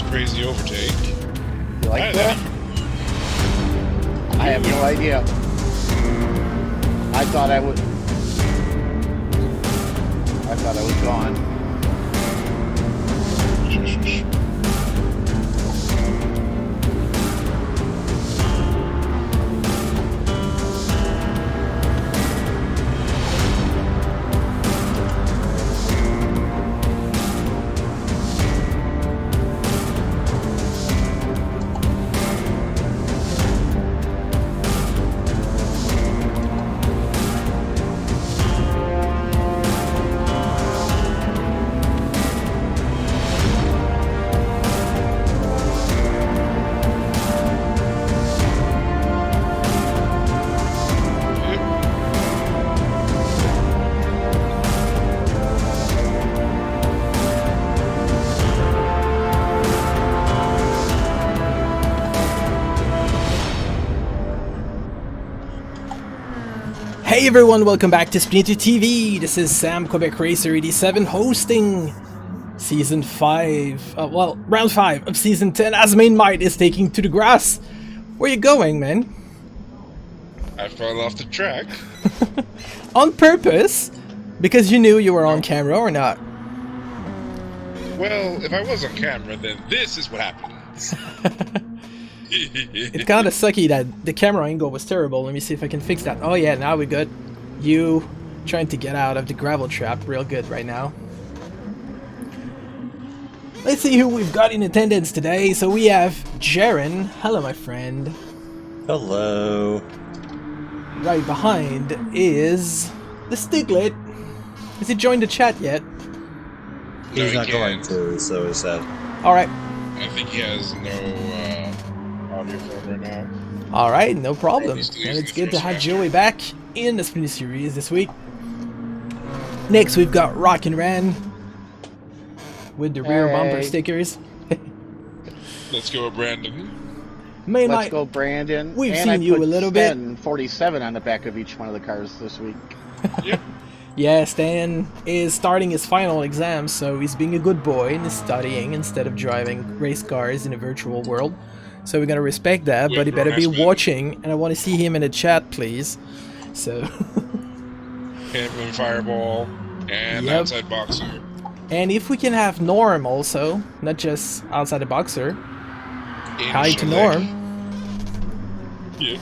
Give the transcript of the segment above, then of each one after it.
Crazy overtake. You like that? I have no idea. I thought I was gone. Hey everyone, welcome back to Splinter TV. This is Sam Quebec Racer 87 hosting Season 5, Round 5 of Season 10 as Main Might is taking to the grass. Where you going, man? I fell off the track. On purpose? Because you knew you were on camera or not? Well, if I was on camera, then this is what happens. It's kinda sucky that the camera angle was terrible. Let me see if I can fix that. Oh yeah, now we're good. You trying to get out of the gravel trap real good right now. Let's see who we've got in attendance today. So we have Jaren. Hello, my friend. Hello. Right behind is the Stiglet. Has he joined the chat yet? He's not going to, so is that. Alright. I think he has no audio phone right now. Alright, no problem. And it's good to have Joey back in the Splinter series this week. Next we've got Rock and Ran with the rear bumper stickers. Let's go, Brandon. Let's go, Brandon. We've seen you a little bit. 47 on the back of each one of the cars this week. Yep. Yeah, Stan is starting his final exam, so he's being a good boy and is studying instead of driving race cars in a virtual world. So we're gonna respect that, but he better be watching, and I want to see him in the chat, please. So. Hamlin Fireball and outside boxer. And if we can have Norm also, not just outside the boxer. Hi to Norm. Yeah.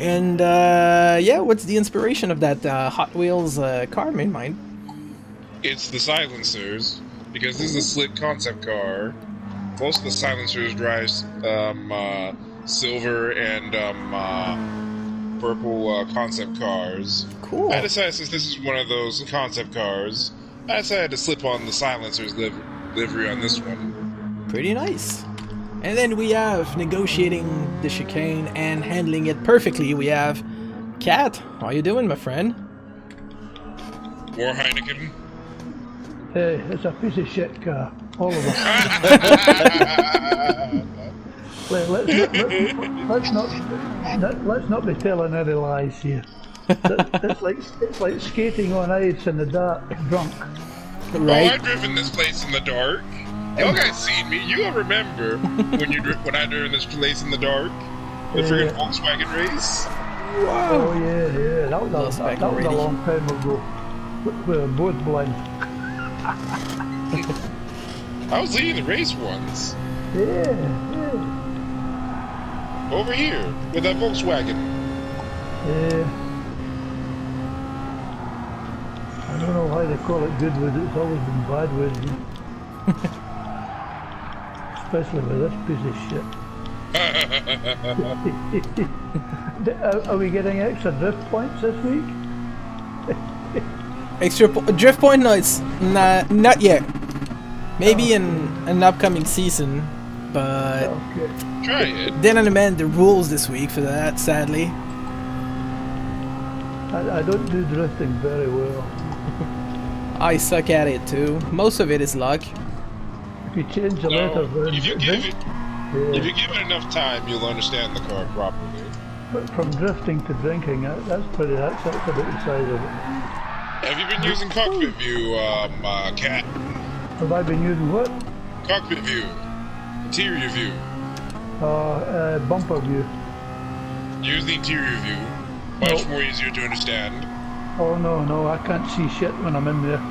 And yeah, what's the inspiration of that Hot Wheels car in mind? It's the silencers, because this is a slick concept car. Most of the silencers drive silver and purple concept cars. Cool. I decided, since this is one of those concept cars, I decided to slip on the silencers livery on this one. Pretty nice. And then we have negotiating the chicane and handling it perfectly. We have Kat. How you doing, my friend? More Heineken. Hey, it's a piece of shit car. All of it. let's not be telling any lies here. It's like skating on ice in the dark, drunk. Right. Oh, I've driven this place in the dark. Y'all guys seen me. You all remember when I driven this place in the dark? The friggin' Volkswagen race? Wow. Oh yeah. That was a long time ago. We were both blind. I was leading the race once. Yeah. Over here, with that Volkswagen. Yeah. I don't know why they call it Goodwood. It's always been bad with you. Especially with this piece of shit. Are we getting extra drift points this week? Extra drift point? No, it's not yet. Maybe in an upcoming season, but Okay. Try it. didn't amend the rules this week for that, sadly. I don't do drifting very well. I suck at it too. Most of it is luck. If you change the No, letters, then if you give it yeah. enough time, you'll understand the car properly. But from drifting to drinking, that's about the size of it. Have you been using cockpit view, Cat? Have I been using what? Cockpit view, interior view. Bumper view. Use the interior view. Much more easier to understand. Oh no, I can't see shit when I'm in there.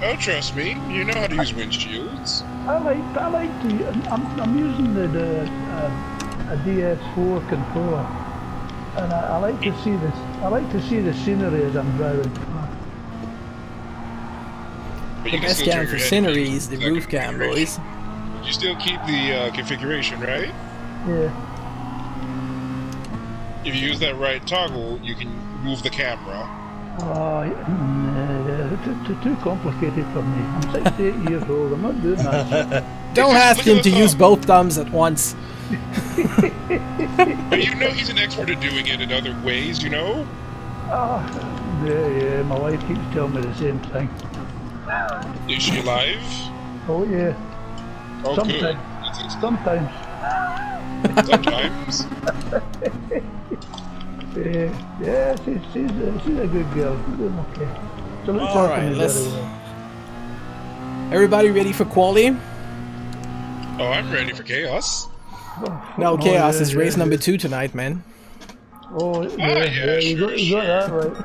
Oh, trust me, you know how to use windshields. I like to. I'm using a DS4 controller, and I like to see this. I like to see the scenery as I'm driving. But The you can best still cam turn for your head scenery to is the that roof cam, configuration. boys. You still keep the configuration, right? Yeah. If you use that right toggle, you can move the camera. Too complicated for me. I'm 68 years old. I'm not doing that. Don't Just ask look at him the to use thumb. both thumbs at once. But you know he's an expert at doing it in other ways, you know? Yeah. My wife keeps telling me the same thing. Is she alive? Oh yeah. Oh, Sometimes. good. That's Sometimes. sometimes. Yeah, she's a good girl. She's doing okay. So looks All after right, me let's. very well. Everybody ready for quali? Oh, I'm ready for chaos. No, Oh, chaos yeah, is race yeah, number yeah. 2 tonight, man. Oh, yeah, you sure, got that right.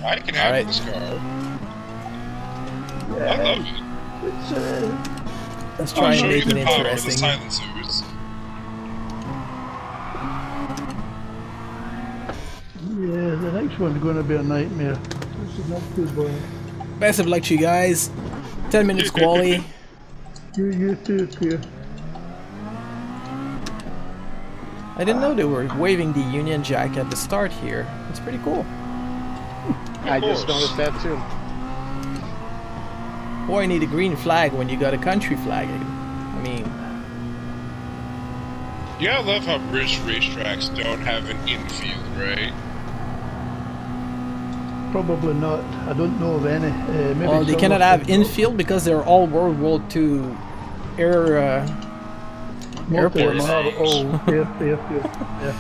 I can All have right. this car. Yeah, I love it. it's Let's I'll try and show you make it the power of the interesting. silencers. yeah, the next one's going to be a nightmare. This is not too bad. Best of luck to you guys. 10 minutes quali. You too, Pierre. I didn't know they were waving the Union Jack at the start here. It's pretty cool. I just noticed that too. Why need a green flag when you got a country flag? I mean, Yeah, I love how British racetracks don't have an infield, right? Probably not. I don't know of any. Maybe well, they some cannot of have them. infield because they're all World War II air Most of them airports. are all airfield. Yeah.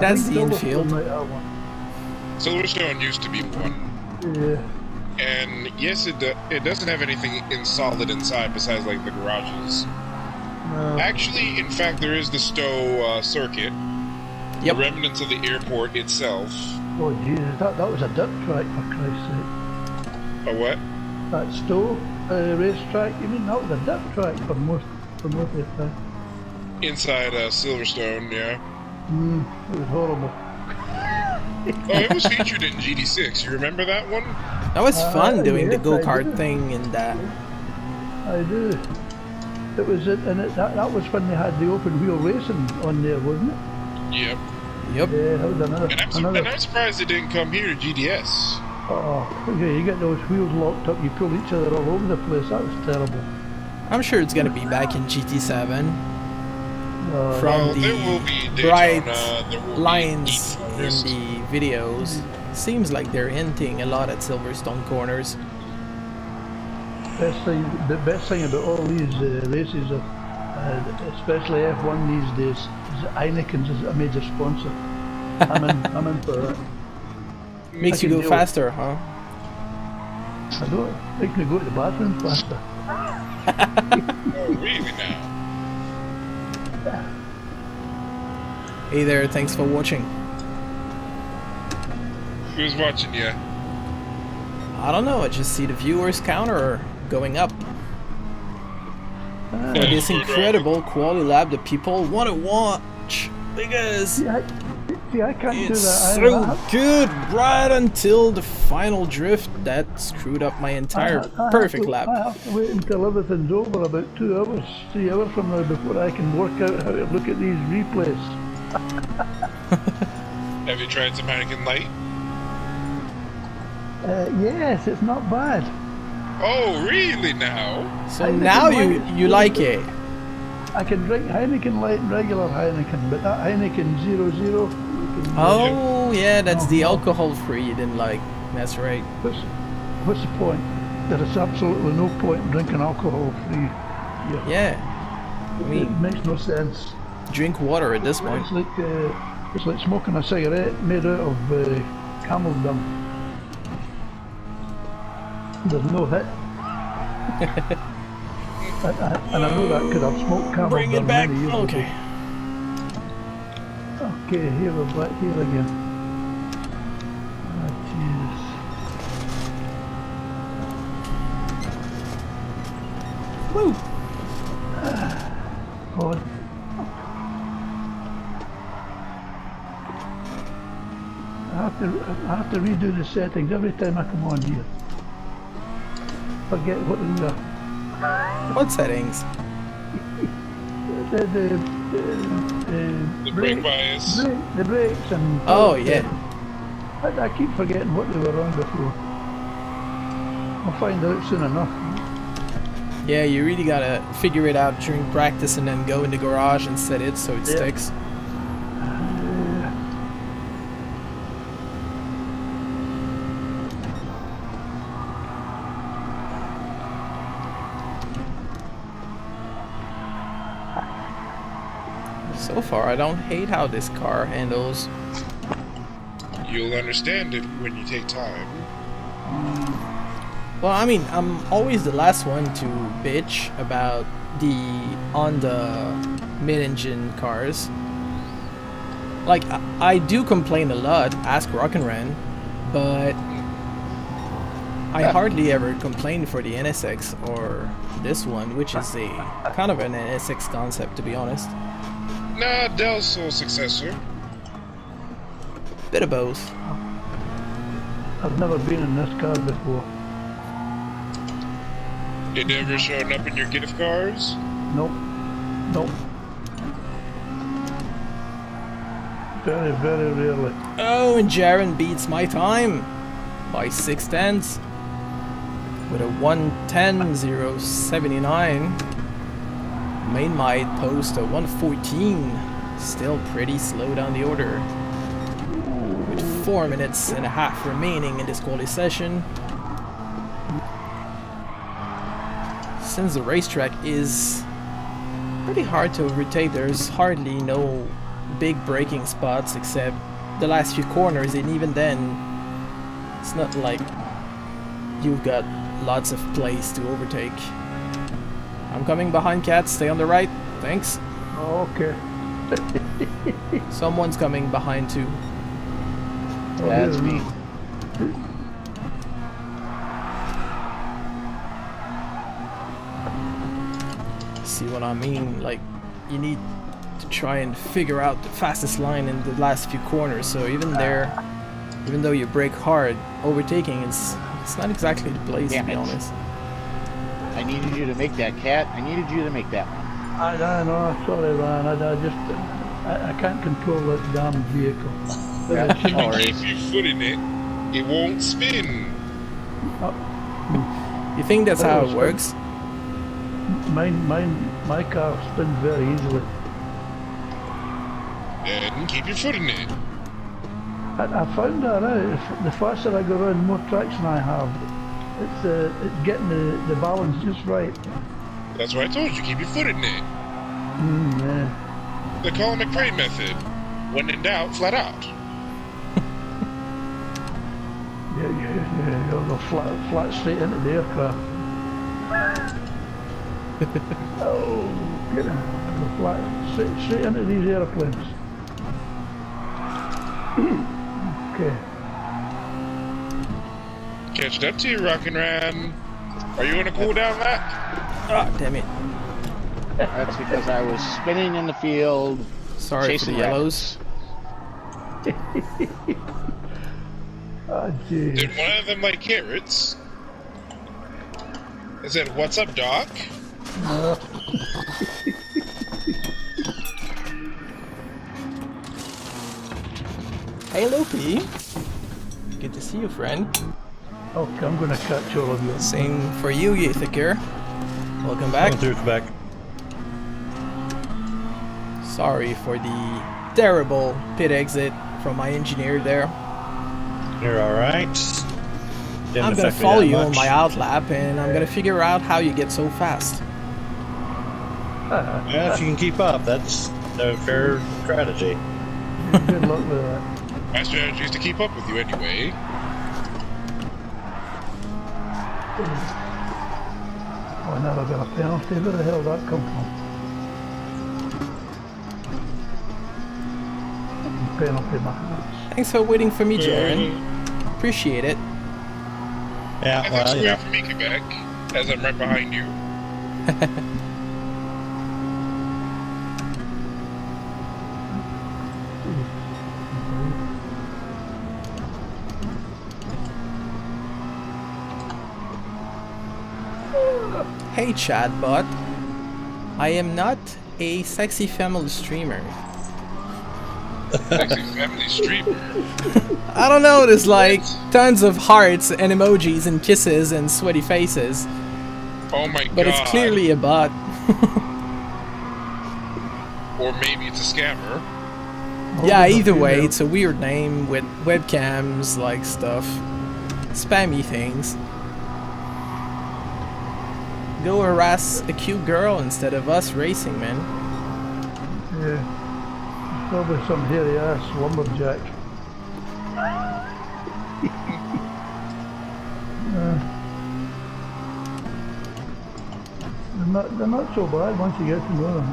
That's I the think Silverstone infield. might have one. Silverstone used to be one. Yeah. And yes, it doesn't have anything solid inside besides like the garages. No. Actually, in fact, there is the Stowe circuit, Yep. the remnants of the airport itself. Oh Jesus, that was a dirt track for Christ's sake. A what? That Stowe racetrack, you mean that was a dirt track for most of the time? Inside Silverstone, yeah. It was horrible. Oh, it was featured in GT6. You remember that one? That was fun doing the yes, I go-kart do. thing and that. I do. It was that was when they had the open wheel racing on there, wasn't it? Yep. Yep. Yeah, that was And I'm surprised it didn't come here to GDS. Oh, yeah, you get those wheels locked up, you pull each other all over the place. That was terrible. I'm sure it's gonna be back in GT7 Oh, from Well, there will be the Daytona, bright there will be lines Heat in Race. the videos. Seems like they're hinting a lot at Silverstone corners. The best thing about all these races, especially F1 these days, is that Heineken's is a major sponsor. I'm in for that. Makes you can go deal faster, huh? I don't. Makes me go to the bathroom faster. Oh, really now? Hey there, thanks for watching. Who's watching you? I don't know, I just see the viewers counter going up. For this incredible quality lab that people want to watch because See, I can't do it's that. so good right until the final drift that screwed up my entire perfect lap. I have to wait until everything's over, about 2 hours, 3 hours from now, before I can work out how to look at these replays. Have you tried some Heineken Light? Yes, it's not bad. Oh, really now? So Heineken now Light. you like it. I can drink Heineken Light and regular Heineken, but that Heineken 00. You can, Oh yeah, that's No, the no. alcohol free you didn't like. That's right. What's the point? There is absolutely no point in drinking alcohol free. Yeah. I It mean, makes no sense. drink water at this point. It's like smoking a cigarette made out of camel dung. There's no hit. And I know that because I've smoked camel Bring dung it back. many years Okay. ago. Okay, here we're back here again. Oh, Jesus. Woo. God. I have to redo the settings every time I come on here. Forget what they are. What settings? The brake bias. the brakes and... Oh yeah. I keep forgetting what they were on before. I'll find out soon enough. Yeah, you really gotta figure it out during practice and then go in the garage and set it so it Yeah. sticks. So far, I don't hate how this car handles. You'll understand it when you take time. Well, I mean, I'm always the last one to bitch about the Honda mid-engine cars. Like, I do complain a lot, ask Rock'n'Ran, but I hardly ever complain for the NSX or this one, which is a kind of an NSX concept, to be honest. Nah, Dell's sole successor. Bit of both. I've never been in this car before. It never showing up in your gift cars? Nope. Nope. Very, very rarely. Oh, and Jaren beats my time by 6/10 with a 1:10.079. Main might post a 1:14. Still pretty slow down the order. With 4 minutes and a half remaining in this quality session. Since the racetrack is pretty hard to overtake, there's hardly no big braking spots except the last few corners, and even then it's not like you've got lots of place to overtake. I'm coming behind, Cat. Stay on the right. Thanks. Okay. Someone's coming behind too. That's me. See what I mean? Like, you need to try and figure out the fastest line in the last few corners. So even there, even though you brake hard, overtaking it's not exactly the place, to Damn be it. honest. I needed you to make that, Cat. I needed you to make that one. I know, sorry, Ryan. I can't control that damn vehicle. Yeah, It should- no worries. If you foot in it, it won't spin. You think that's how it works? my car spins very easily. Then keep your foot in it. I found that out. The faster I go around, the more traction I have. It's getting the balance just right. That's why I told you, keep your foot in it. Yeah. They call it the crane method. When in doubt, flat out. Yeah. You'll go flat straight into the aircraft. Oh, get him. Go flat straight into these airplanes. Okay. Catching up to you, Rock'n'Ran. Are you in a cool down lap? Ah, damn it. That's because I was spinning in the field, Sorry for the chasing yellows. Oh, gee. Did one of them like carrots? I said, what's up, Doc? No. Hey, Loki. Good to see you, friend. Okay, I'm gonna catch all of you. Same for you, Yethikir. Welcome back. Going through back. Sorry for the terrible pit exit from my engineer there. You're alright. I'm gonna follow you on my outlap, and I'm gonna figure out how you get so fast. Yeah, if you can keep up, that's a fair strategy. Good luck with that. My strategy is to keep up with you anyway. Oh, now I've got a penalty. Where the hell did that come from? Penalty, my hands. Thanks for waiting for me, Jaren. Appreciate it. Yeah, And well, thanks for you know. waiting for me, Quebec, as I'm right behind you. Hey chatbot, I am not a sexy family streamer. Sexy family streamer. I don't know, there's like tons of hearts and emojis and kisses and sweaty faces, Oh my god. but it's clearly a bot. Or maybe it's a scammer. Yeah, either way, it's a weird name with webcams, like stuff. Spammy things. Go harass a cute girl instead of us racing, man. Yeah. Probably some hairy ass lumberjack. They're not so bad once you get to know them.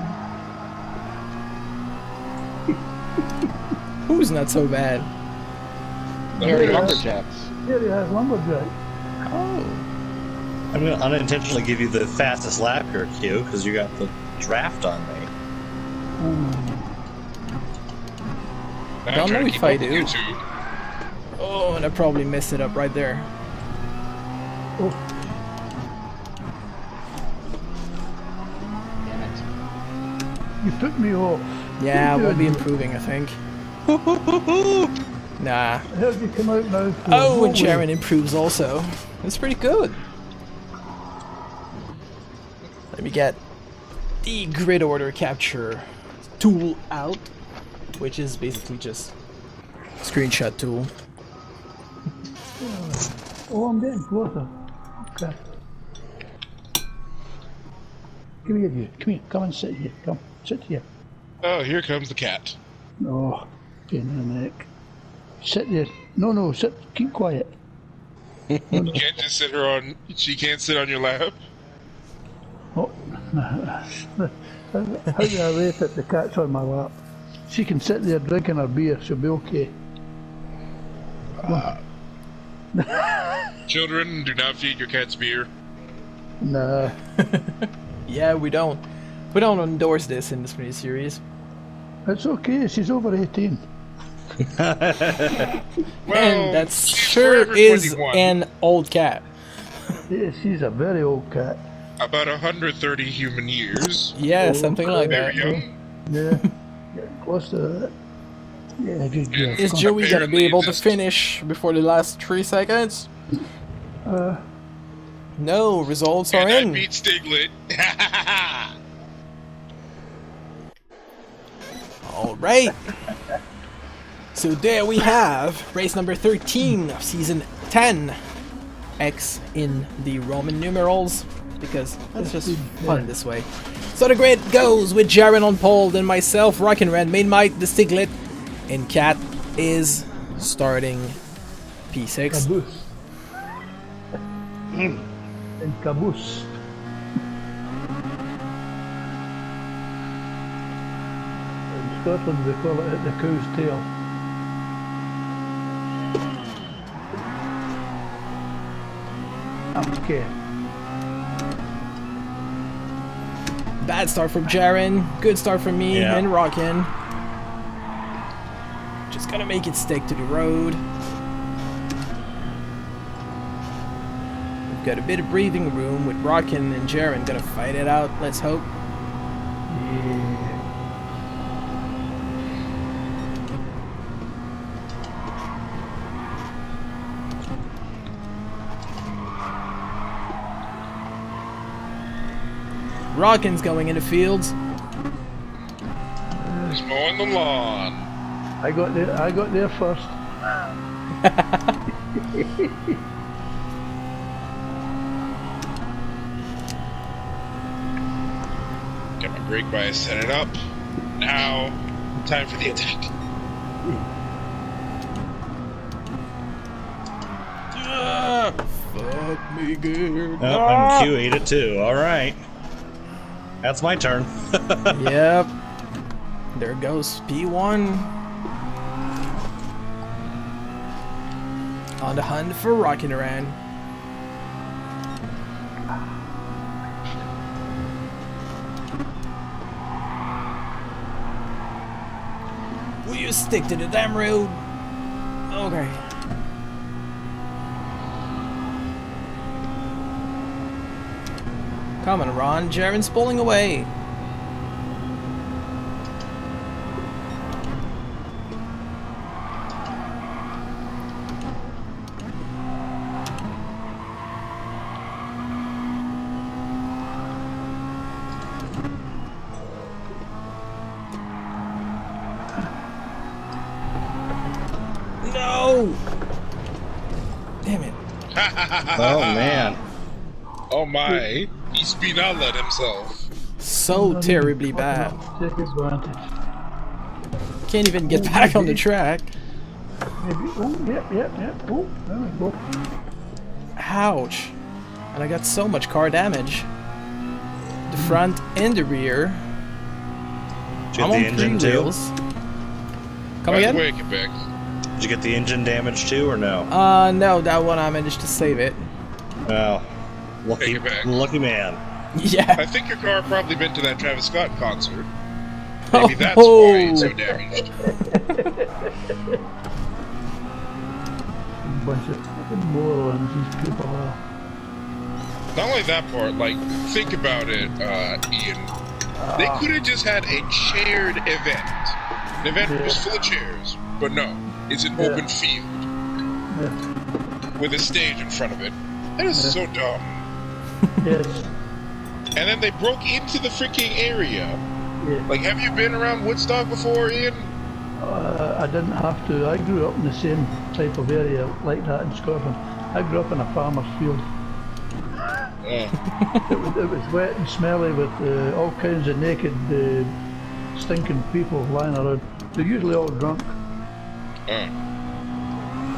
Who's not so bad? Hairy Lumberjacks. lumberjacks. Hairy ass lumberjack. Oh. I'm going to unintentionally give you the fastest lap here, Q, because you got the draft on me. I'm Don't trying know to if keep I up with do. you two. Oh, and I probably messed it up right there. Oh, Damn it. you took me off. Yeah, Good. we'll be improving, I think. Nah. How did you come out now? For Oh, and Norway? Jaren improves also. That's pretty good. Let me get the grid order capture tool out, which is basically just screenshot tool. Oh, I'm getting closer. Okay. Come here, you. Come here. Come and sit here. Come. Sit here. Oh, here comes the cat. Oh, pain in the neck. Sit there. No, no, sit. Keep quiet. You can't just sit her on. She can't sit on your lap. Oh. How do I rate it? The cat's on my lap. She can sit there drinking her beer. She'll be okay. Children, do not feed your cats beer. Nah. Yeah, we don't endorse this in this mini series. It's okay. She's over 18. Well, And that she's sure forever is 21. an old cat. Yeah, she's a very old cat. About 130 human years. Yeah, something like Very that. young. Yeah. Getting close to that. Yeah, good girl. Is Come. Joey gonna be able to Apparently finish before the last 3 seconds? Uh, No, results are And I in. beat Stiglet. Alright. So there we have race number 13 of season 10. X in the Roman numerals, because it's just fun this way. So the grid goes with Jaren on pole, then myself, Rockin' Red, Main Might, the Stiglet, and Cat is starting P6. caboose. In caboose. In Scotland we call it at the cow's tail. Okay. Bad start from Jaren, good start from me Yeah. and Rockin'. Just gonna make it stick to the road. We've got a bit of breathing room with Rockin' and Jaren gonna fight it out, let's hope. Yeah. Rockin's going in the fields. He's mowing the lawn. I got there first. Get my brake bias, set it up. Now, time for the attack. Fuck me good. Oh, I'm Q8 at 2. All right. That's my turn. Yep. There goes P1. On the hunt for Rockin' Around. Will you stick to the damn road? Okay. Come on, Ron. Jaren's pulling away. No! Damn it. Oh, man. Oh my. He spinaled himself. So terribly bad. Take advantage. Can't even get back on the track. Maybe. Oh, yep. Oh, there we go. Ouch. And I got so much car damage. The front and the rear. Did you I'm get on the engine 3 too? wheels. Come By the again? way, Quebec. Did you get the engine damage too, or no? No, that one I managed to save it. Oh, lucky, Take it back. lucky man. Yeah. I think your car probably been to that Travis Scott concert. Maybe that's Oh. why it's so damaged. Bunch of fucking morons, these people are. Not only that part, like, think about it, Ian. They could have just had a chaired event. An event was full of chairs, but no. It's an open field Yeah. with a stage in front of it. That is so dumb. Yes. And then they broke into the freaking area. Yeah. Like, have you been around Woodstock before, Ian? I didn't have to. I grew up in the same type of area like that in Scotland. I grew up in a farmer's field. It was wet and smelly with all kinds of naked, stinking people lying around. They're usually all drunk.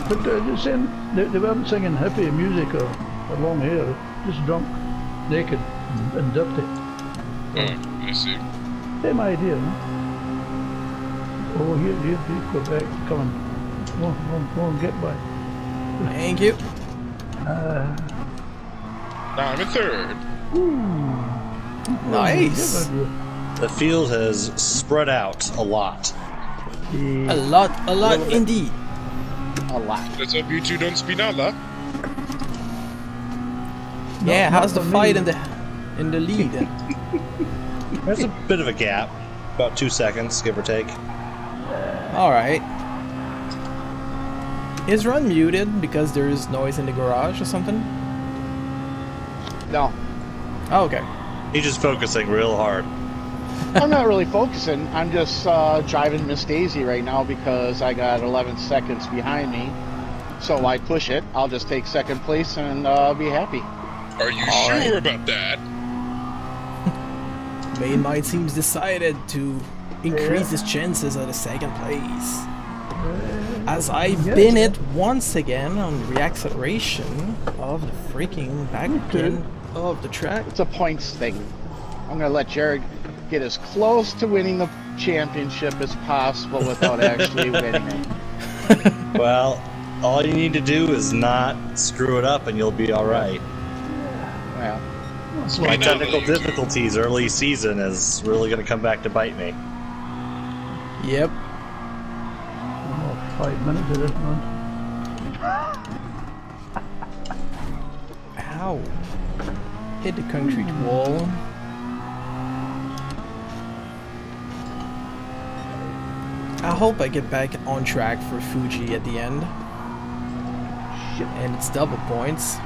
But they weren't singing hippie music or long hair, just drunk, naked, and dirty. I see. Same idea, no? Oh, here, Quebec, come on. Go on, get by. Thank you. Now I'm in third. Nice. The field has spread out a lot. A lot indeed. A lot. Let's hope you two don't spinala. Yeah, not how's the for fight me. in the lead? There's a bit of a gap, about 2 seconds, give or take. Alright. Is Ron muted because there is noise in the garage or something? No, Oh, okay. He's just focusing real hard. I'm not really focusing. I'm just driving Miss Daisy right now because I got 11 seconds behind me. So I push it. I'll just take second place and be happy. Are you sure about that? Main Might seems decided to increase his chances at a second place. As I bin it once again on reacceleration of the freaking back end of the track. It's a points thing. I'm going to let Jared get as close to winning the championship as possible without actually winning it. Well, all you need to do is not screw it up and you'll be alright. Well, My technical difficulties early season is really going to come back to bite me. Yep. 5 minutes of this one. Ow. Hit the concrete wall. I hope I get back on track for Fuji at the end. And it's double points.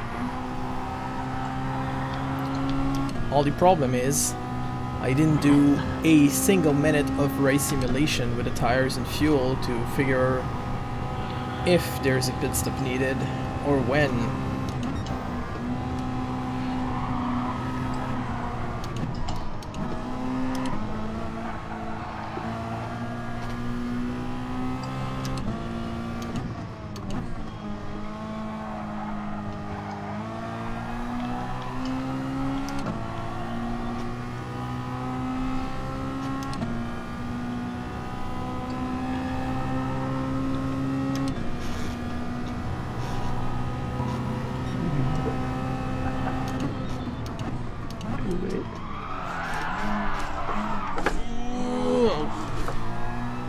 Only problem is, I didn't do a single minute of race simulation with the tires and fuel to figure if there's a pit stop needed or when.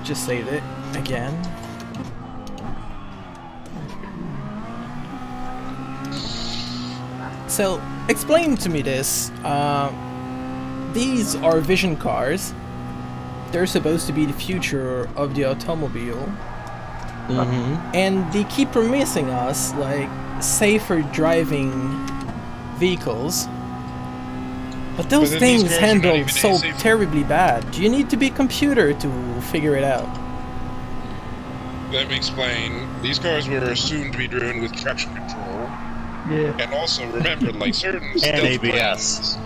Just saved it again. So, explain to me this. These are vision cars. They're supposed to be the future of the automobile. And they keep promising us, like, safer driving vehicles. But those things handle so terribly bad. Do you need to be a computer to figure it out? Let me explain. These cars were assumed to be driven with traction control. Yeah. And also, remember, like certain stealth ABS. planes.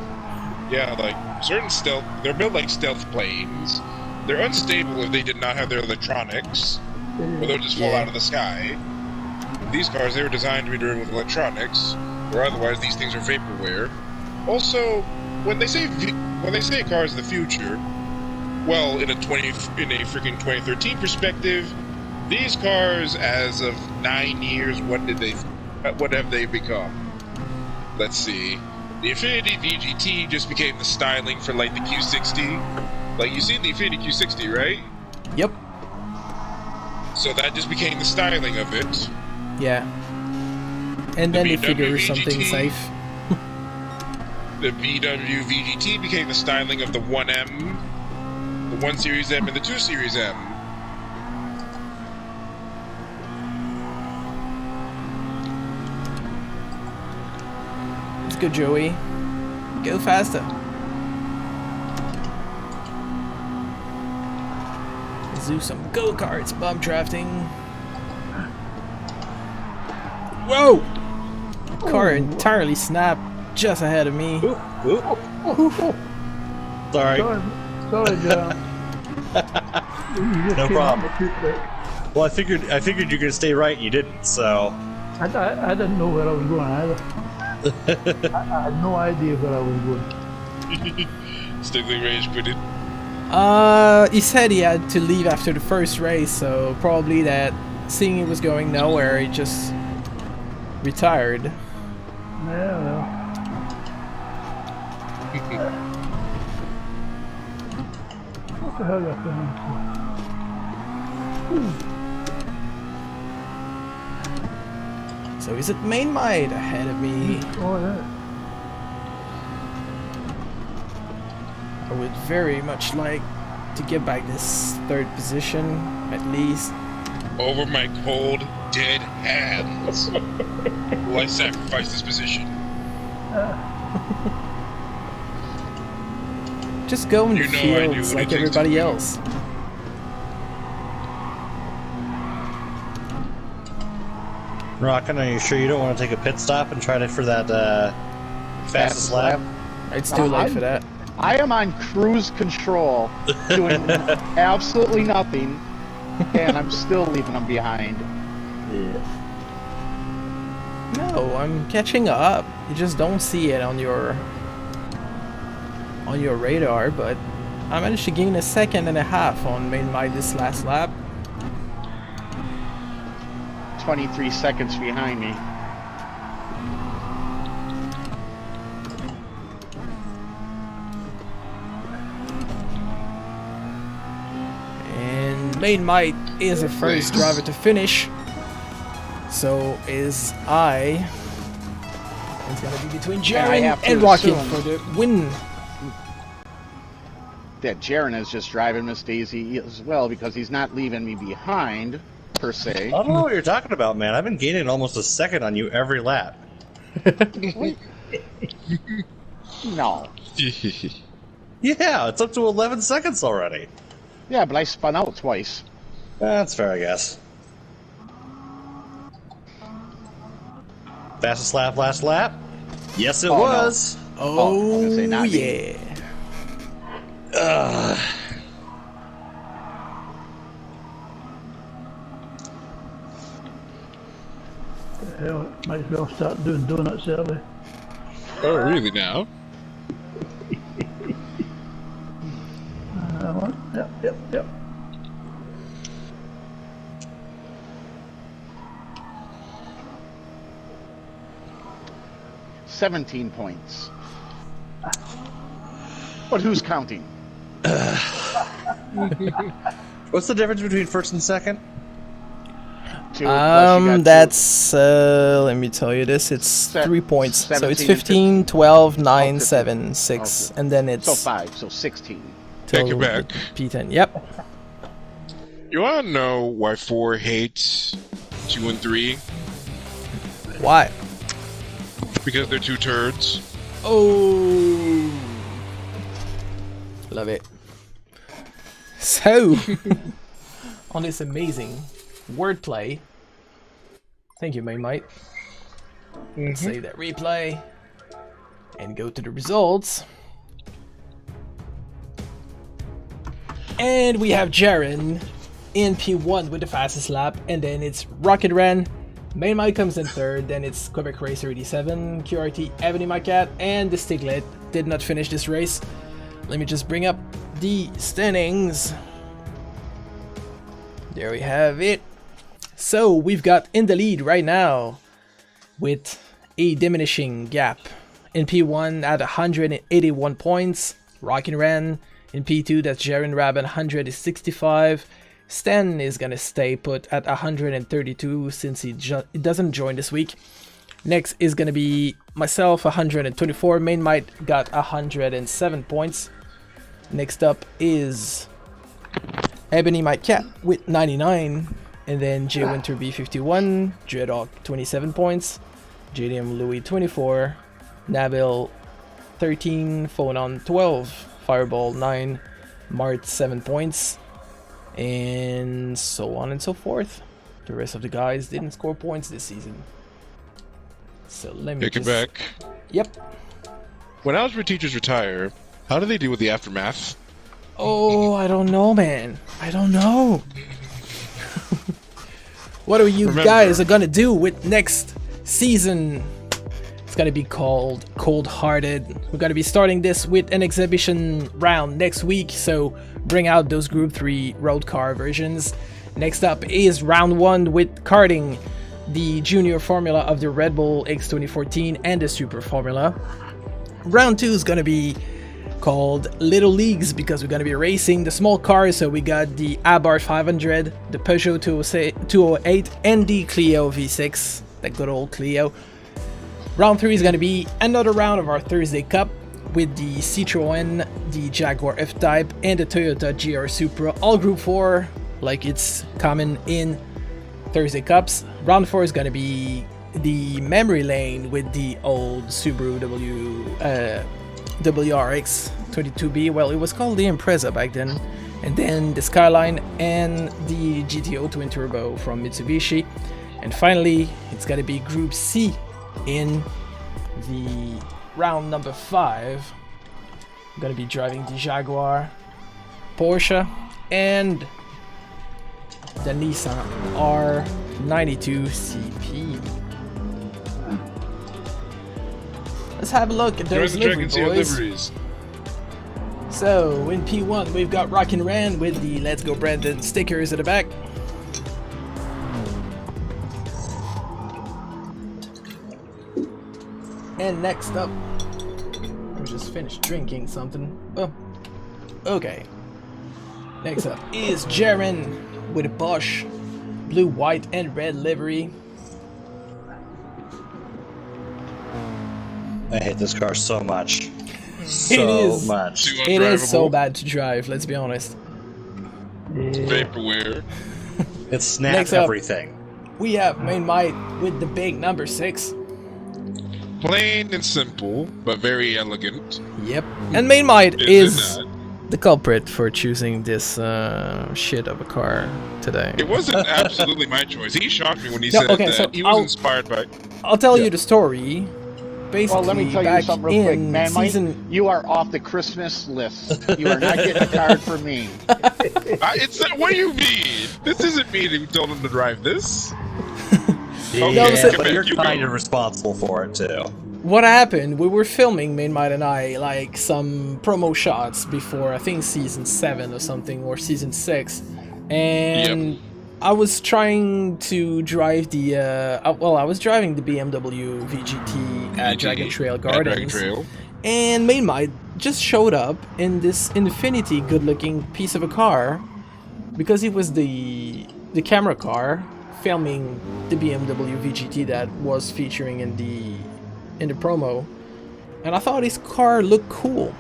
Yeah, like certain stealth. They're built like stealth planes. They're unstable if they did not have their electronics, or they'll just fall out of the sky. These cars, they were designed to be driven with electronics, or otherwise these things are vaporware. Also, when they say a car is the future, well, in a freaking 2013 perspective, these cars, as of 9 years, what have they become? Let's see. The Infiniti VGT just became the styling for like the Q60. Like, you've seen the Infiniti Q60, right? Yep. So that just became the styling of it. Yeah. And then they figure something safe. The BMW VGT became the styling of the 1M, the 1 Series M, and the 2 Series M. Let's go, Joey. Go faster. Let's do some go-karts, bump drafting. Whoa! Car entirely snapped just ahead of me. Sorry. Sorry, John. No problem. Well, I figured you could stay right. You didn't, so. I didn't know where I was going either. I had no idea where I was going. Stickling range put it. He said he had to leave after the first race, so probably that seeing he was going nowhere, he just retired. Yeah, well. What the hell are you doing? So he's at main mide ahead of me. Oh, yeah. I would very much like to get back this third position, at least. Over my cold, dead hands will I sacrifice this position. Just go in the You know I do fields what it like takes everybody to- else. Rockin', are you sure you don't want to take a pit stop and try to for that fastest lap? It's too late for that. I am on cruise control, doing absolutely nothing, and I'm still leaving them behind. No, I'm catching up. You just don't see it on your radar, but I managed to gain 1.5 seconds on main mide this last lap. 23 seconds behind me. And main mide is the first driver to finish. So is I. It's gonna be between Jaren and Rocket for the win. That Jaren is just driving Miss Daisy as well because he's not leaving me behind, per se. I don't know what you're talking about, man. I've been gaining almost 1 second on you every lap. No. Yeah, it's up to 11 seconds already. Yeah, but I spun out twice. That's fair, I guess. Fastest lap, last lap? Yes, it Oh, no. was. I was gonna say not me. yeah. Hell, might as well start doing donuts early. Oh, really now? Yep. 17 points. But who's counting? What's the difference between first and second? 2 plus you got 2. That's let me tell you this. It's 3 points. So it's 17 and 15, 12, 9, 15. 7, 6, Okay. and then it's So 5, so 16. Take till it back. P10. Yep. You want to know why 4 hates 2 and 3? Why? Because they're 2 turds. Oh, love it. So, on this amazing wordplay, thank you, mate. Save that replay and go to the results. And we have Jaren in P1 with the fastest lap, and then it's Rocket Ran. Main Mike comes in third, then it's Quebec Racer 87, QRT, Ebony My Cat, and the Stiglet did not finish this race. Let me just bring up the standings. There we have it. So we've got in the lead right now with a diminishing gap. In P1 at 181 points, Rockin' Ran. In P2, that's Jaren Rabin, 165. Stan is gonna stay put at 132 since he doesn't join this week. Next is gonna be myself, 124. Main Might got 107 points. Next up is Ebony My Cat with 99. And then J Winter B51, Dreadhawk 27 points. JDM Louis 24. Nabil 13. Phonon 12. Fireball 9. Mart 7 points. And so on and so forth. The rest of the guys didn't score points this season. So let me Take it back. Yep. When algebra teachers retire, how do they deal with the aftermath? Oh, I don't know, man. I don't know. What are you guys are gonna do with next season? It's gonna be called Cold Hearted. We're gonna be starting this with an exhibition round next week, so bring out those Group 3 road car versions. Next up is round 1 with karting, the junior formula of the Red Bull X 2014 and the Super Formula. Round 2 is gonna be called Little Leagues because we're gonna be racing the small cars. So we got the Abarth 500, the Peugeot 208, and the Clio V6, that good old Clio. Round 3 is going to be another round of our Thursday Cup with the Citroën, the Jaguar F-Type, and the Toyota GR Supra, all Group 4, like it's common in Thursday Cups. Round 4 is going to be the memory lane with the old Subaru WRX 22B. Well, it was called the Impreza back then. And then the Skyline and the GTO Twin Turbo from Mitsubishi. And finally, it's going to be Group C in the round number 5. I'm gonna be driving the Jaguar, Porsche, and the Nissan R92 CP. Let's have a look at those livery boys. So in P1 we've got Rockin' Ran with the Let's Go Brandon stickers at the back. And next up, I just finished drinking something. Oh, okay. Next up is Jaren with a Bosch blue, white, and red livery. I hate this car so much. Much. It is so bad to drive, let's be honest. Vaporware. It snaps Next up, everything. We have Main Might with the big number 6. Plain and simple, but very elegant. Yep. And Mainmite Is is it the culprit for choosing this shit of a car today. It wasn't absolutely my choice. He shocked me when he No, said okay, that so he was I'll- inspired by. I'll tell you the story. Basically, Well, let me tell you back something real quick, in man. Mike, season... you are off the Christmas list. You are not getting a card from me. What do you mean? This isn't me who told him to drive this. Yeah, No, listen- but you're You kind go. of responsible for it too. What happened, we were filming, Mainmite and I, like, some promo shots before, I think, season 7 or something, or season 6. And I was trying to drive the, I was driving the BMW VGT at Dragon Trail Dragon Gardens. Trail. And Mainmite just showed up in this Infiniti good-looking piece of a car because he was the camera car filming the BMW VGT that was featuring in the promo, and I thought his car looked cool,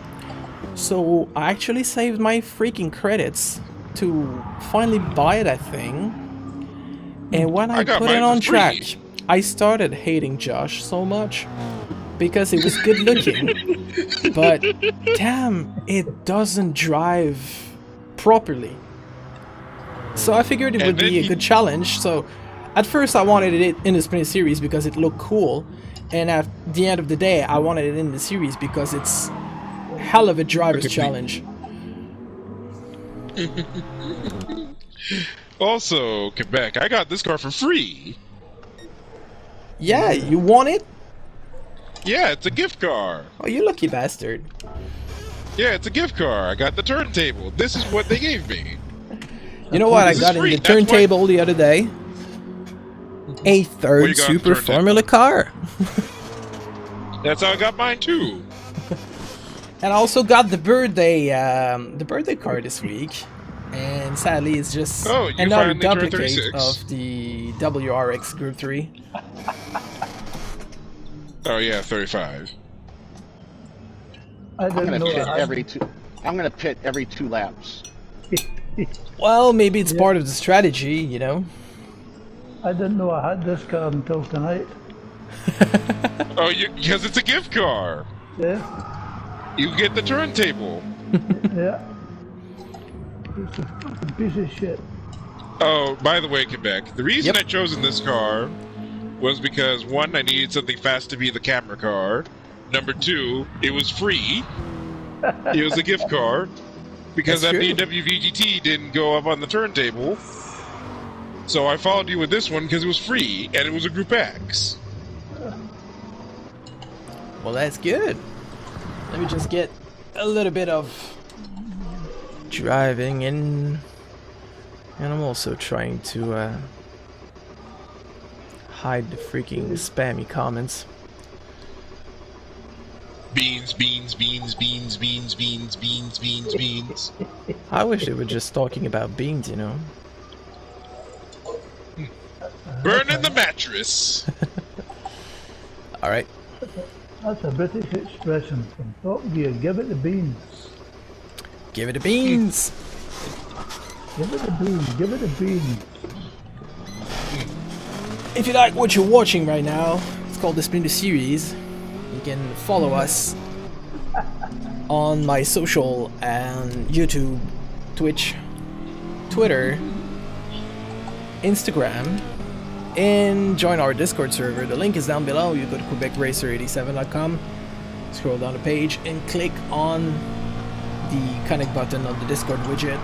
so I actually saved my freaking credits to finally buy that thing. And when I got put mine it for on free. track, I started hating Josh so much because it was good looking, but damn, it doesn't drive properly. So I figured it And would then be a he- good challenge. So at first I wanted it in the Sprint series because it looked cool, and at the end of the day I wanted it in the series because it's hell of a driver's challenge. Also, Quebec, I got this car for free. Yeah, you want it? Yeah, it's a gift car. Oh, you lucky bastard. Yeah, it's a gift car. I got the turntable. This is what they gave me. You know what I This is got in free, the that's why- turntable the other day? A What third you got in the Super turntable? Formula car. That's how I got mine too. And I also got the birthday car this week. And sadly it's just Oh, you another finally turned duplicate 36. of the WRX Group 3. Oh yeah, 35. I I'm didn't gonna know pit that. every two. I'm gonna pit every 2 laps. Well, maybe it's part of the strategy, you know? I didn't know I had this car until tonight. Oh, because it's a gift car. Yeah, You get the turntable. yeah. It's a fucking piece of shit. Oh, by the way, Quebec, the reason Yep. I chose this car was because, one, I needed something fast to be the camera car. Number 2, it was free. It was a gift car. Because That's that true. BMW VGT didn't go up on the turntable. So I followed you with this one because it was free, and it was a Group X. Well, that's good. Let me just get a little bit of driving in. And I'm also trying to hide the freaking spammy comments. Beans, beans, beans, beans, beans, beans, beans, beans, beans. I wish they were just talking about beans, you know? Burning the mattress. Alright. That's a British expression from Top Gear. Give it the beans. Give it a beans! Give it the beans. Give it the beans. If you like what you're watching right now, it's called the Splinter series. You can follow us on my social and YouTube, Twitch, Twitter, Instagram, and join our Discord server. The link is down below. You go to QuebecRacer87.com, scroll down the page, and click on the connect button on the Discord widget.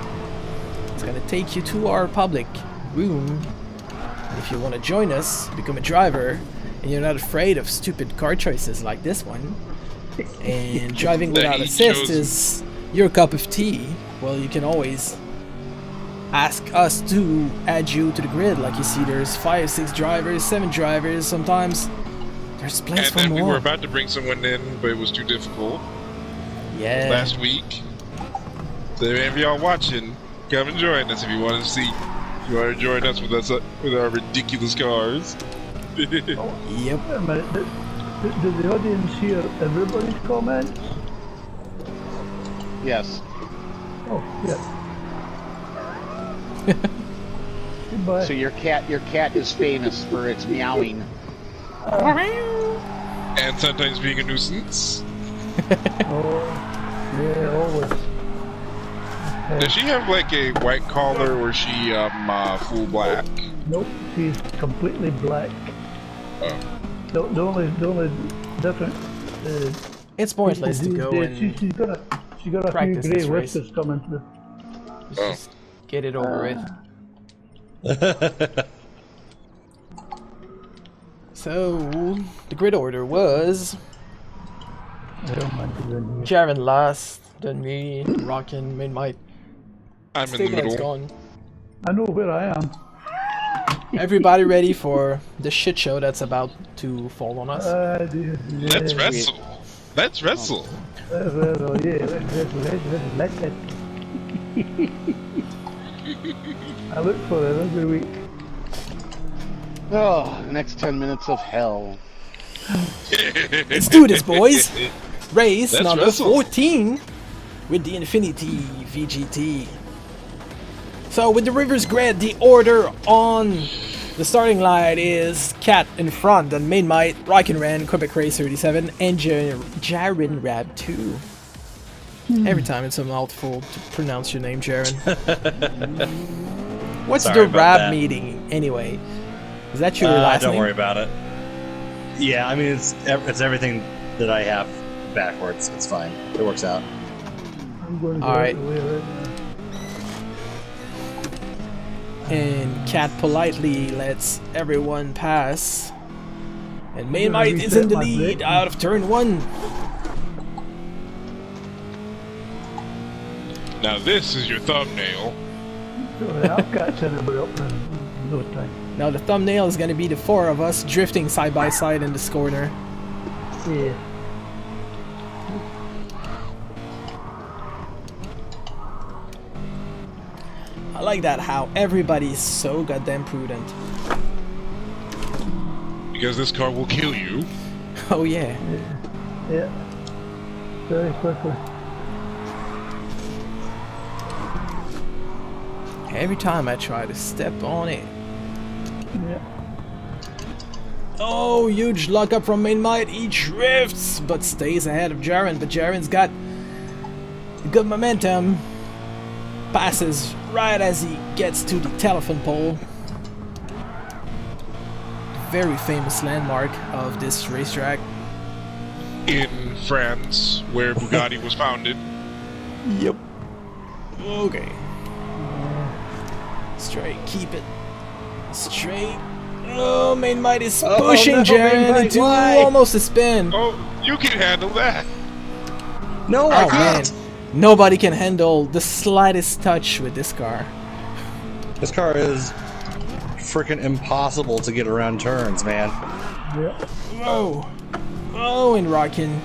It's gonna take you to our public room. If you want to join us, become a driver, and you're not afraid of stupid car choices like this one, and driving That without he assist chose. is your cup of tea, well, you can always ask us to add you to the grid. Like you see, there's 5, 6 drivers, 7 drivers, sometimes there's place And for then we more. were about to bring someone in, but it was too difficult Yeah. last week. So if y'all watching, come and join us if you want to see. If you want to join us with our ridiculous cars. Yep. Wait a minute. Did the audience hear everybody's comments? Yes. Oh, yeah. Goodbye. So your cat is famous for its meowing. And sometimes being a nuisance. Oh, yeah, always. Does she have like a white collar or is she full black? Nope, she's completely black. Oh. The only different. It's pointless to go and She's got a few practice grey this race. whiskers coming through. just get it over with. So, the grid order was I don't mind doing this. Jaren last, then me, Rockin, Mid-Might. I'm in the Stigman's middle. gone. I know where I am. Everybody ready for the shit show that's about to fall on us? Let's wrestle. Let's wrestle. Let's it. I look for it every week. Oh, the next 10 minutes of hell. Let's do this, boys! Race Let's number wrestle. 14 with the Infiniti VGT. So, with the Rivers Grid, the order on the starting line is Cat in front, then Main Might, Rockin' Ran, Quebec Race 37, and Jaren Rab 2. Every time it's a mouthful to pronounce your name, Jaren. What's Sorry the about Rab that. meeting anyway? Is that your last Don't name? worry about it. Yeah, I mean it's everything that I have backwards. It's fine. It works out. I'm going to All go right. out the way right now. And Cat politely lets everyone pass. And Main I'm gonna Might is in reset the my lead brake. out of turn 1. Now this is your thumbnail. Sorry, I'll catch anybody up in no time. Now the thumbnail is going to be the 4 of us drifting side by side in this corner. Yeah. I like that how everybody's so goddamn prudent. Because this car will kill you. Oh yeah. Yeah. Very quickly. Every time I try to step on it. Yeah. Oh, huge lockup from Main Might. He drifts, but stays ahead of Jaren. But Jaren's got good momentum. Passes right as he gets to the telephone pole. Very famous landmark of this racetrack. In France, where Bugatti was founded. Yep. Okay. Straight, keep it straight. Oh, Main Might is pushing no, Main Jaren Might, into why? almost a spin. Oh, you can handle that. No, Oh man, nobody can handle the slightest touch with this car. This car is freaking impossible to get around turns, man. Yeah. Whoa. Oh, and Rockin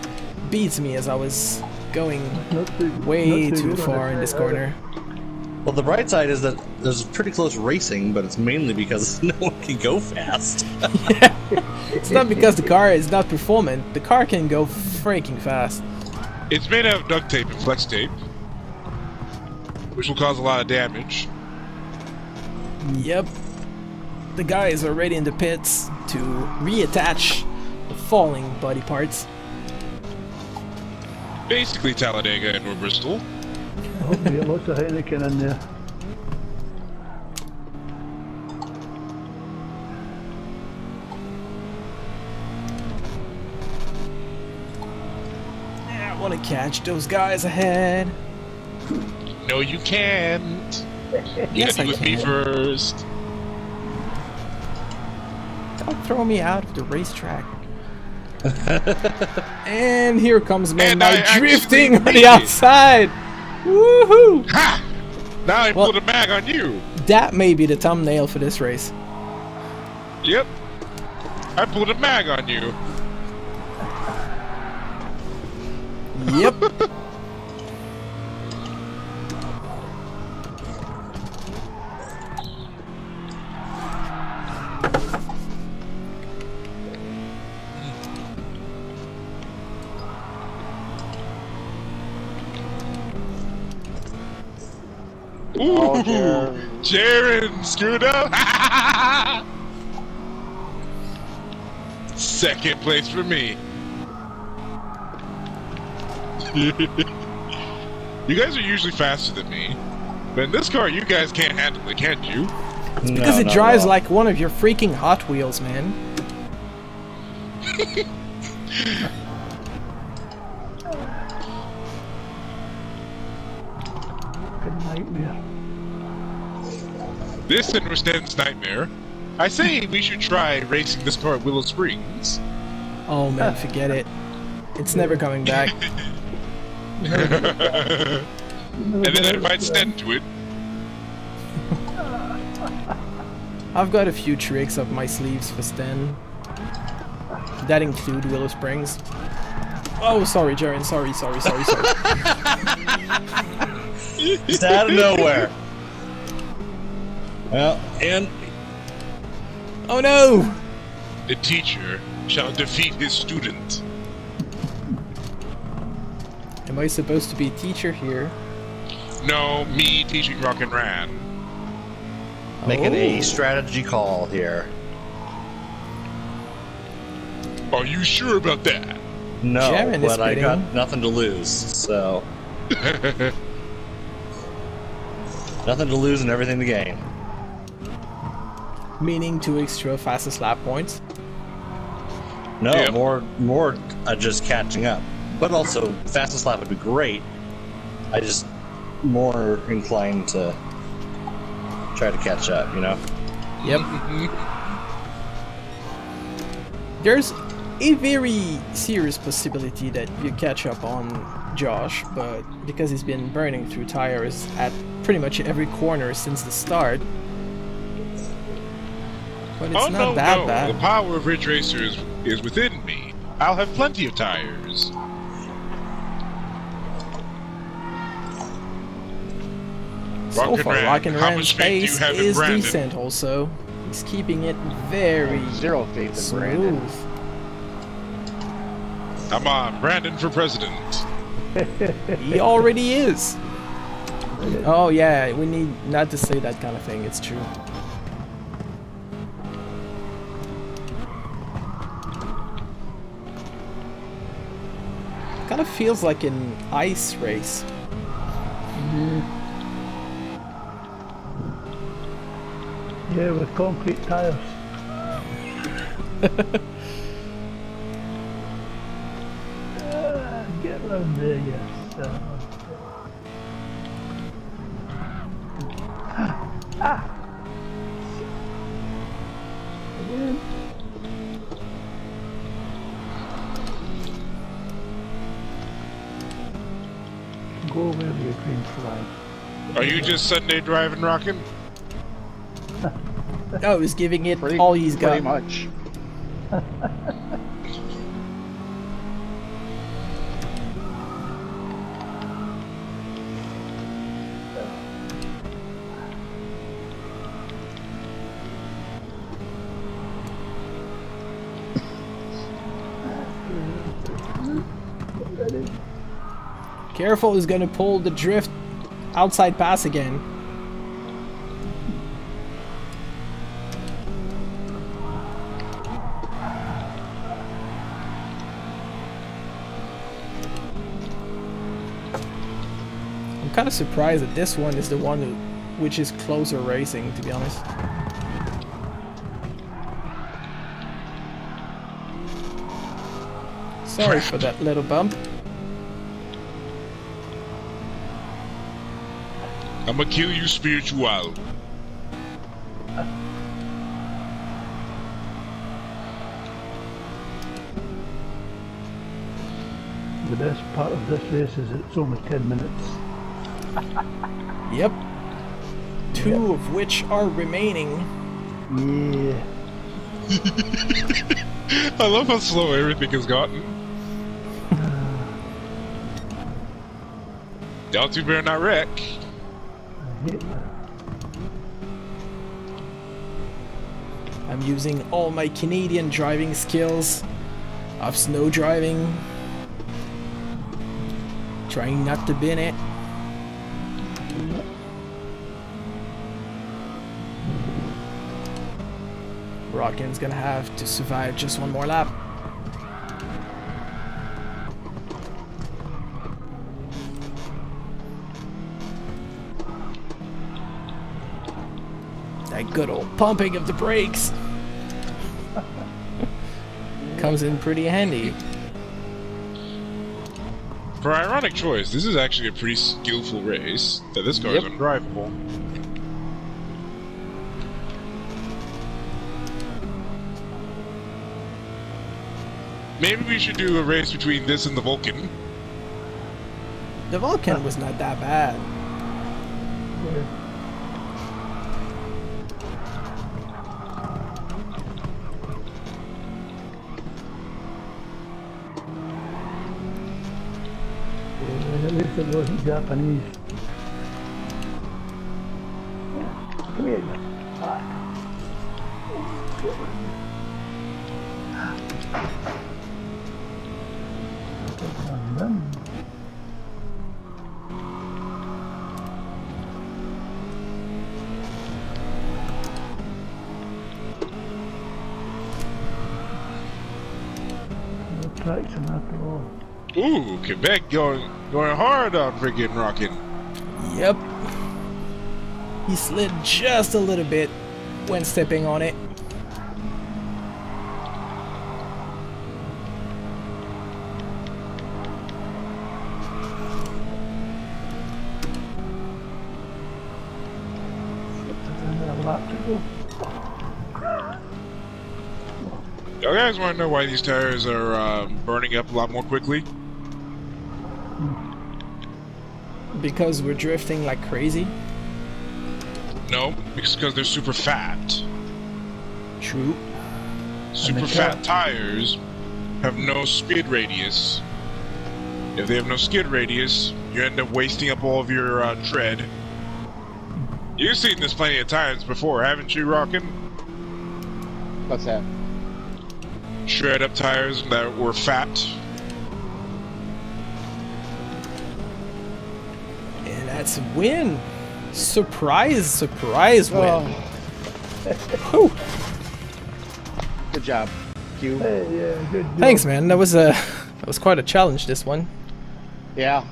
beats me as I was going Not too, way not too good on far it. in this corner. Well, the bright side is that there's pretty close racing, but it's mainly because no one can go fast. It's not because the car is not performant. The car can go freaking fast. It's made out of duct tape and flex tape, which will cause a lot of damage. Yep. The guy is already in the pits to reattach the falling body parts. Basically Talladega and Bristol. I hope you get lots of Heineken in there. Yeah, I want to catch those guys ahead. No, you can't. You Yes, gotta I be with me can. first. Don't throw me out of the racetrack. And here comes Main And I Might actually drifting on made the it. outside. Woohoo! Ha! Now I Well- pulled a mag on you. That may be the thumbnail for this race. Yep. I pulled a mag on you. Yep. Ooh, Oh, Jaren. Jaren screwed up. Second place for me. You guys are usually faster than me, but in this car, you guys can't handle it, can't you? Because it drives like one of your freaking Hot Wheels, man. Good nightmare. This understands nightmare. I say we should try racing this car at Willow Springs. Oh man, forget it. It's never coming back. And then I invite Sten to it. I've got a few tricks up my sleeves for Sten. That include Willow Springs. Oh, sorry, Jaren. Sorry. Just out of nowhere. Well, and Oh no! The teacher shall defeat his student. Am I supposed to be a teacher here? No, me teaching Rock and Ran. making a Oh. strategy call here. Are you sure about that? No, Jaren is but I got spitting. nothing to lose, so nothing to lose and everything to gain. Meaning 2 extra fastest lap points. No, Yep. more just catching up. But also, fastest lap would be great. I just more inclined to try to catch up, you know? Yep. There's a very serious possibility that you catch up on Josh, but because he's been burning through tires at pretty much every corner since the start. But it's not that bad. The power of Ridge Racer is within me. I'll have plenty of tires. So Rock and far, Ran, Rock and how Ran's much faith do you pace have in is Brandon? decent also. He's keeping it very Zero faith in Brandon. smooth. Come on, Brandon for president. He already is. Oh yeah, we need not to say that kind of thing, it's true. Kind of feels like an ice race. Yeah, with concrete tires. Get round there, yes. Again. Go over to your green flag. Are you just Sunday driving, rocking? Oh, he's giving it all he's got. Pretty much. Careful, he's gonna pull the drift outside pass again. I'm kind of surprised that this one is the one which is closer racing, to be honest. Sorry for that little bump. I'ma kill you, spiritual. The best part of this race is it's only 10 minutes. Yep. 2 of which are remaining. Yeah. I love how slow everything has gotten. Y'all two better not wreck. I hate that. I'm using all my Canadian driving skills of snow driving. Trying not to bin it. Rockin's gonna have to survive just one more lap. That good old pumping of the brakes comes in pretty handy. For ironic choice, this is actually a pretty skillful race. That this car is undrivable. Maybe we should do a race between this and the Vulcan. The Vulcan was not that bad. At least it wasn't Japanese. Come here. No traction after all. Ooh, Quebec going hard on friggin' rocking. Yep. He slid just a little bit when stepping on it. Another lap to go. You guys want to know why these tires are burning up a lot more quickly? Because we're drifting like crazy. No, because they're super fat. True. Super fat tires have no skid radius. If they have no skid radius, you end up wasting up all of your tread. You've seen this plenty of times before, haven't you, Rockin'? What's that? Shred up tires that were fat. And that's a win. Surprise win. Whew. Good job, Q. Hey, yeah, good job. Thanks, man. That was quite a challenge, this one. Yeah.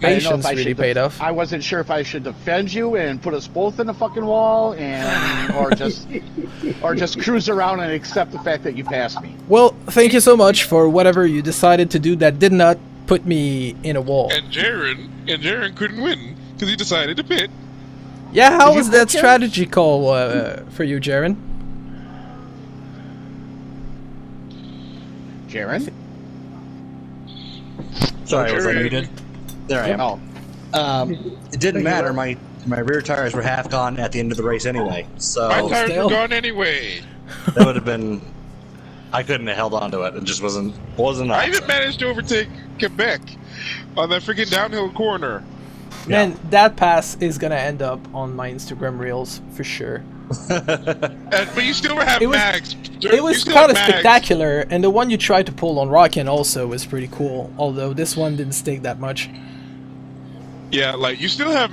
I didn't know if Patience I really should paid off. I wasn't sure if I should defend you and put us both in the fucking wall, or just cruise around and accept the fact that you passed me. Well, thank you so much for whatever you decided to do that did not put me in a wall. And Jaren couldn't win because he decided to pit. Yeah, how Did you was that pit him? strategy call for you, Jaren? Jaren? Sorry, was I Jaren. muted? There I am. Oh, It didn't matter. My rear tires were half gone at the end of the race anyway, so My tires still. were gone anyway. that would have been. I couldn't have held on to it. It just wasn't I option. even managed to overtake Quebec on that freaking downhill corner. Man, that pass is gonna end up on my Instagram reels for sure. But you still have It was- mags. It was kind of spectacular, and the one you tried to pull on Rockin' also was pretty cool, although this one didn't stake that much. Yeah, like you still have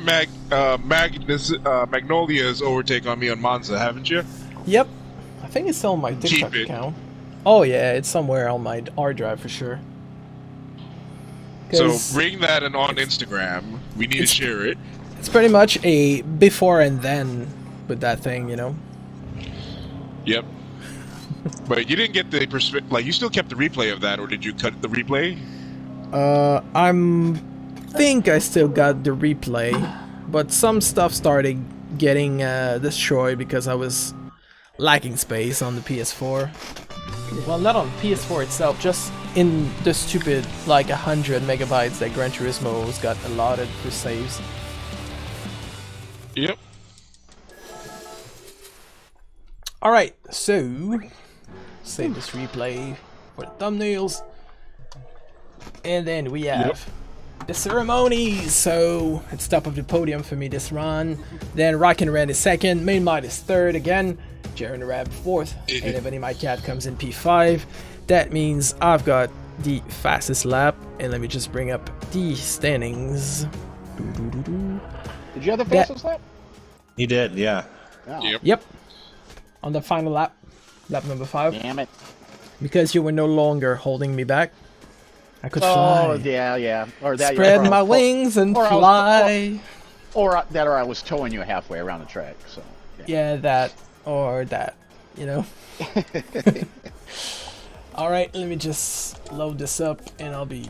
Magnolia's overtake on me on Monza, haven't you? Yep. I think it's still on my TikTok it. account. Oh yeah, it's somewhere on my R drive for sure. So 'Cause bring that and on Instagram. We need to share it. it's pretty much a before and then with that thing, you know? Yep. But you didn't get the like you still kept the replay of that, or did you cut the replay? Think I still got the replay, but some stuff started getting destroyed because I was lacking space on the PS4. Well, not on PS4 itself, just in the stupid like 100 megabytes that Gran Turismo's got allotted for saves. Yep. Alright, so save this replay for the thumbnails. And then we have the ceremonies. So it's top of the podium for me this run. Then Rockin' Red is second, Main Mod is third again, Jaren Rab fourth, and Ebony My Cat comes in P5. That means I've got the fastest lap, and let me just bring up the standings. did you have the fastest lap? He did, yeah. Oh, Yep. Yep, on the final lap, lap number 5, Damn it. because you were no longer holding me back. I could Oh, fly. yeah. Or that. Spread or my I was- wings and or I was- fly. Or I was towing you halfway around the track. So Yeah, that or that, you know. All right, let me just load this up, and I'll be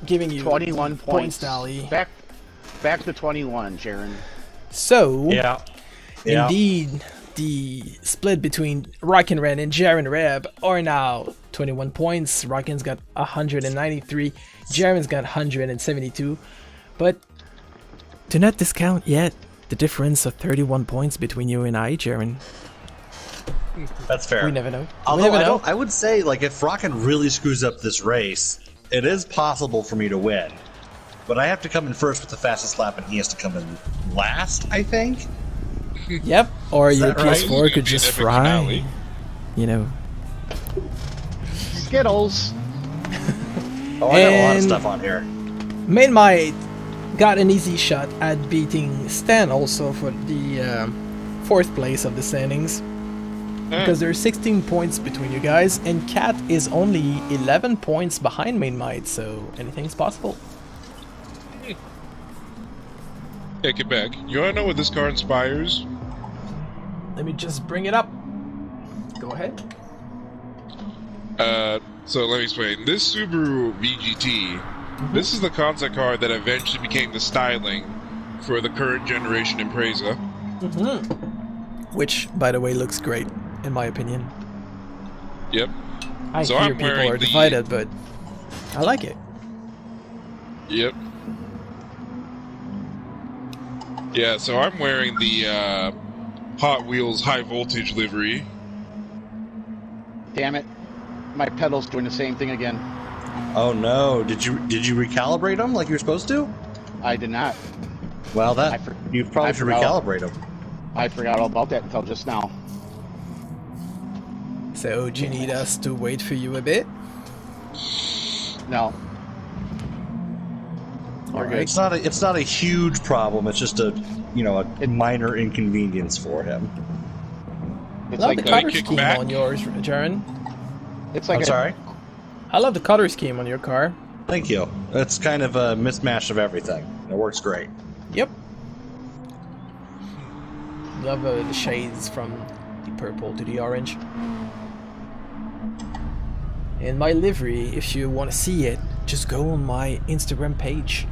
giving you 21 points. tally. Back to 21, Sharon. So, Yeah. indeed, the split between Rockin' Ren and Jaren Reb are now 21 points. Rockin's got 193, Jaren's got 172. But do not discount yet the difference of 31 points between you and I, Jaren. That's fair. We never know. Although I would say, like, if Rockin' really screws up this race, it is possible for me to win. But I have to come in first with the fastest lap, and he has to come in last, I think. Yep. Or your that right? PS4 could just fry. You know. Skittles. Oh, I got a lot of And- stuff on here. Main Might got an easy shot at beating Stan also for the 4th place of the standings. Because there are 16 points between you guys, and Kat is only 11 points behind Main Might, so anything's possible. Hey, Quebec, you wanna know what this car inspires? Let me just bring it up. Go ahead. So let me explain. This Subaru VGT, this is the concept car that eventually became the styling for the current generation Impreza. Which, by the way, looks great, in my opinion. Yep. I So hear I'm people wearing are the- divided, but I like it. Yep. Yeah, so I'm wearing the Hot Wheels high voltage livery. Damn it. My pedal's doing the same thing again. Oh no! Did you recalibrate them like you're supposed to? I did not. Well, I that for- you probably I should forgot. recalibrate them. I forgot all about that until just now. So, do you need us to wait for you a bit? No. We're good. It's not a huge problem. It's just a minor inconvenience for him. It's I love like the They color kick scheme back. on yours, Jaren. it's like I'm a, sorry. I love the color scheme on your car. Thank you. It's kind of a mismatch of everything. It works great. Yep. Love the shades from the purple to the orange. And my livery, if you want to see it, just go on my Instagram page.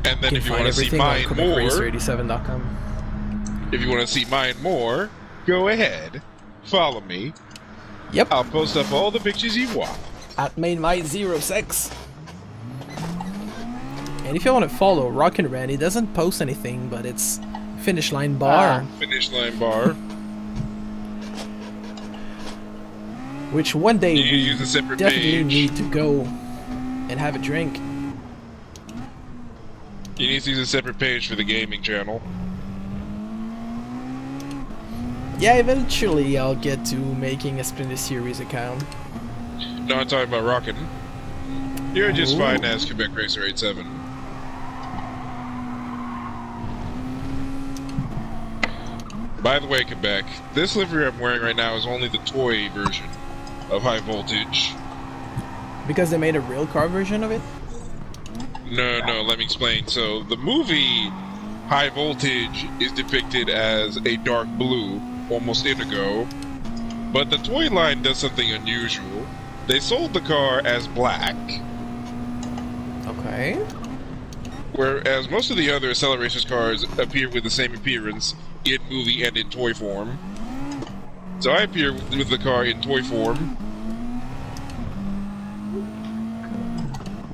And then You if you can want find to see everything on mine more, QuebecRacer87.com. if you want to see mine more, go ahead, follow me. Yep, I'll post up all the pictures you want. at MainMight06. And if you want to follow Rockin' Ren, he doesn't post anything, but it's finish line bar, Finish line bar. which one day You we use a separate definitely page. need to go and have a drink. You need to use a separate page for the gaming channel. Yeah, eventually I'll get to making a Splinter Series account. No, I'm talking about Rockin'. You're just Ooh. fine as Quebec Racer 87. By the way, Quebec, this livery I'm wearing right now is only the toy version of high voltage. Because they made a real car version of it? No, let me explain. So, the movie High Voltage is depicted as a dark blue, almost indigo, but the toy line does something unusual. They sold the car as black, Okay. whereas most of the other Accelerations cars appear with the same appearance in movie and in toy form. So I appear with the car in toy form.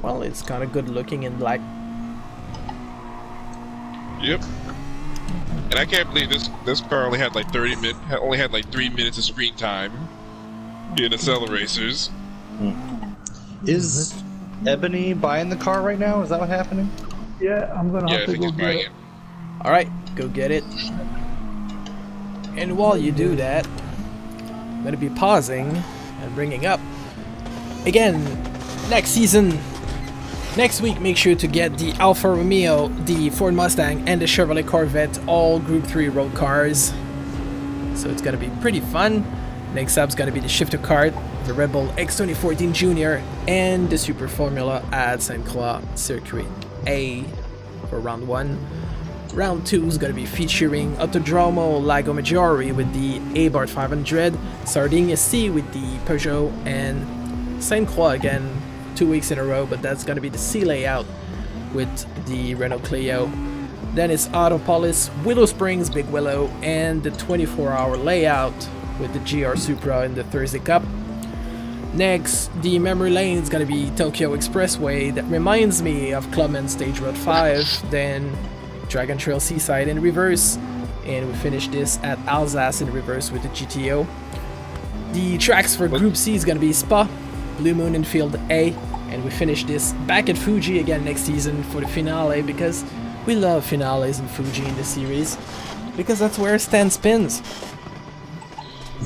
Well, it's kind of good looking in black. Yep. And I can't believe this car only had like 3 minutes of screen time in Acceleracers. Is Ebony buying the car right now? Is that what's happening? Yeah, I'm gonna Yeah, I have to think go he's get buying it. it. Alright, go get it. And while you do that, I'm gonna be pausing and bringing up. Again, next season, next week, make sure to get the Alfa Romeo, the Ford Mustang, and the Chevrolet Corvette, all Group 3 road cars. So it's gonna be pretty fun. Next up's gonna be the shifter kart, the Red Bull X2014 Junior, and the Super Formula at St. Cloud Circuit A for round 1. Round 2 is going to be featuring Autodromo Lago Maggiore with the Abarth 500, Sardinia C with the Peugeot, and Sainte Croix again 2 weeks in a row, but that's going to be the C layout with the Renault Clio. Then it's Autopolis, Willow Springs, Big Willow, and the 24-hour layout with the GR Supra in the Thursday Cup. Next, the memory lane is going to be Tokyo Expressway. That reminds me of Clubman Stage Road 5. Then Dragon Trail Seaside in reverse. And we finish this at Alsace in reverse with the GTO. The tracks for Group C is going to be Spa, Blue Moon in Field A. And we finish this back at Fuji again next season for the finale, because we love finales in Fuji in the series, because that's where Stan spins.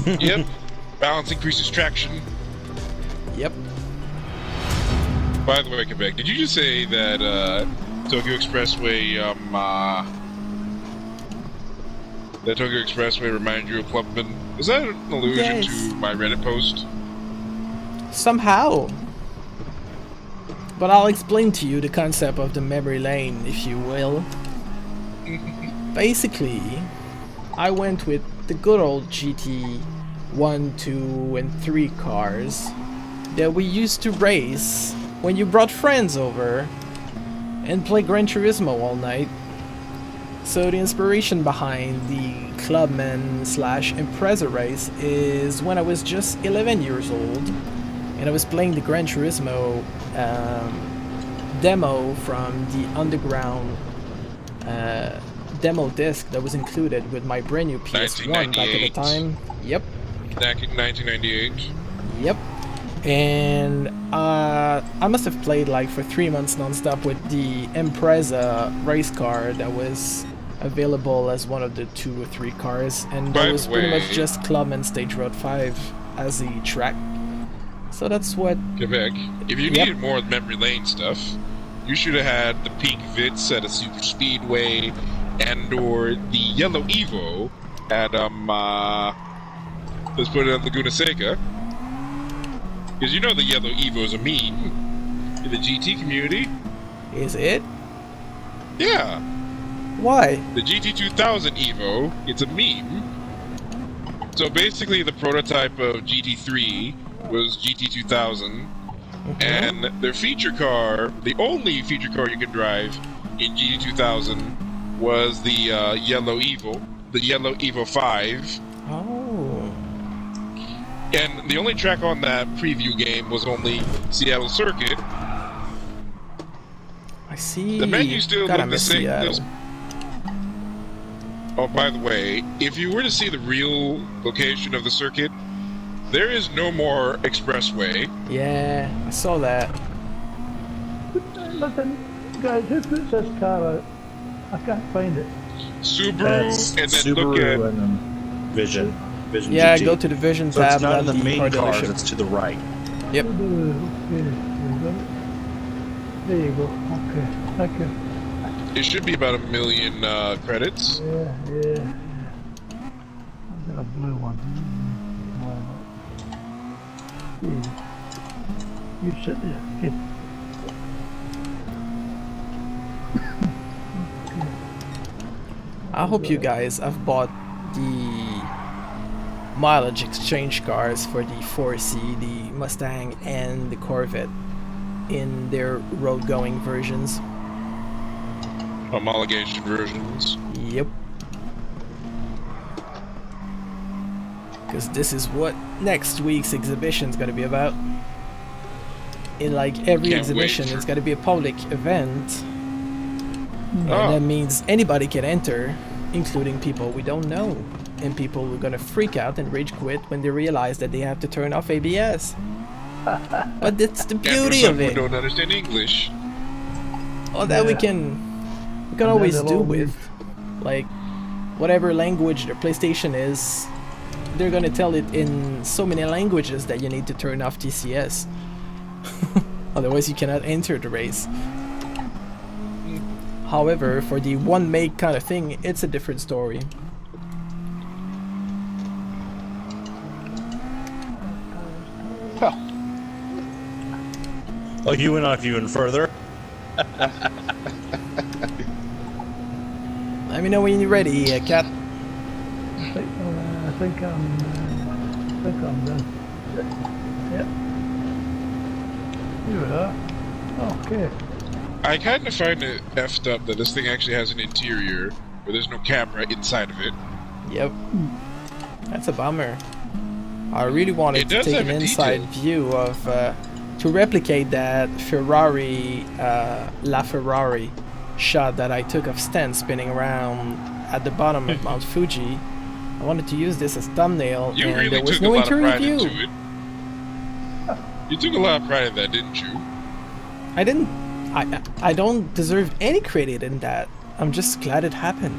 Yep. Balance increases traction. Yep. By the way, Quebec, did you just say that Tokyo Expressway, that Tokyo Expressway reminds you of Clubman? Is that an allusion to my Reddit post? Somehow. But I'll explain to you the concept of the memory lane, if you will. Basically, I went with the good old GT 1, 2, and 3 cars that we used to race when you brought friends over and play Gran Turismo all night. So the inspiration behind the Clubman / Impreza race is when I was just 11 years old and I was playing the Gran Turismo demo from the underground demo disc that was included with my brand new PS1 back at the time. Yep. Back in 1998. Yep. And I must have played like for 3 months non-stop with the Impreza race car that was available as one of the 2 or 3 cars, and that was pretty much just Clubman Stage Road 5 as the track. So that's what... Quebec, if you needed more memory lane stuff, you should have had the pink Vitz at a Super Speedway, and or the yellow Evo at let's put it on Laguna Seca. Because you know the yellow Evo is a meme in the GT community. Is it? Yeah. Why? The GT2000 Evo, it's a meme. So basically the prototype of GT3 was GT2000, and their feature car, the only feature car you could drive in GT2000 was the yellow Evo, the yellow Evo 5. Oh. And the only track on that preview game was only Seattle Circuit. I see. The menu still Gotta looked the miss same. Seattle. Oh, by the way, if you were to see the real location of the circuit, there is no more expressway. Yeah, I saw that. Listen, guys, who puts this car out? I can't find it. Subaru, and then Subaru look at... and Vision. Vision Yeah, GT. go to the Vision So it's tab. not in not the main car cars, dealership. it's to the right. Yep. There you go. Okay, thank you. It should be about 1 million credits. Yeah. I've got a blue one. You sit there. Okay. I hope you guys have bought the mileage exchange cars for the 4C, the Mustang, and the Corvette in their road-going versions. Homologation versions. Yep. Because this is what next week's exhibition is going to be about. In like every Can't exhibition, wait for- it's going to be a public event. And Oh. that means anybody can enter, including people we don't know. And people who are going to freak out and rage quit when they realize that they have to turn off ABS. But that's the beauty of We it. don't understand English. All that we can always they'll do all with, like, whatever language their PlayStation is, they're gonna tell it in so many languages that you need to turn off TCS. Otherwise you cannot enter the race. However, for the one make kind of thing, it's a different story. Oh, you went off even further. Let me know when you're ready, Cat. I think I'm done. Yep. Here we are. Okay. I kind of find it effed up that this thing actually has an interior where there's no camera inside of it. Yep. That's a bummer. I really wanted to take an inside view of to replicate that Ferrari LaFerrari shot that I took of Stan spinning around at the bottom of Mount Fuji. I wanted to use this as thumbnail, You and really there was took no a lot of interior pride view. into it. You took a lot of pride in that, didn't you? I didn't. I don't deserve any credit in that. I'm just glad it happened.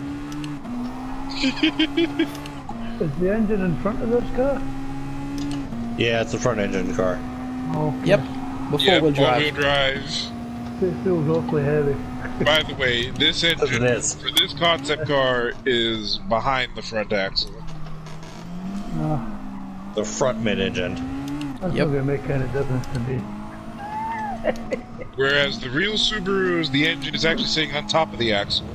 Is the engine in front of this car? Yeah, it's the front engine car. Oh, Yep. Before we'll drive. Four-wheel drive. it feels awfully heavy. By the way, this engine It is. for this concept car is behind the front axle. The front mid-engine. That's Yep. not going to make any difference to me. Whereas the real Subarus, the engine is actually sitting on top of the axle.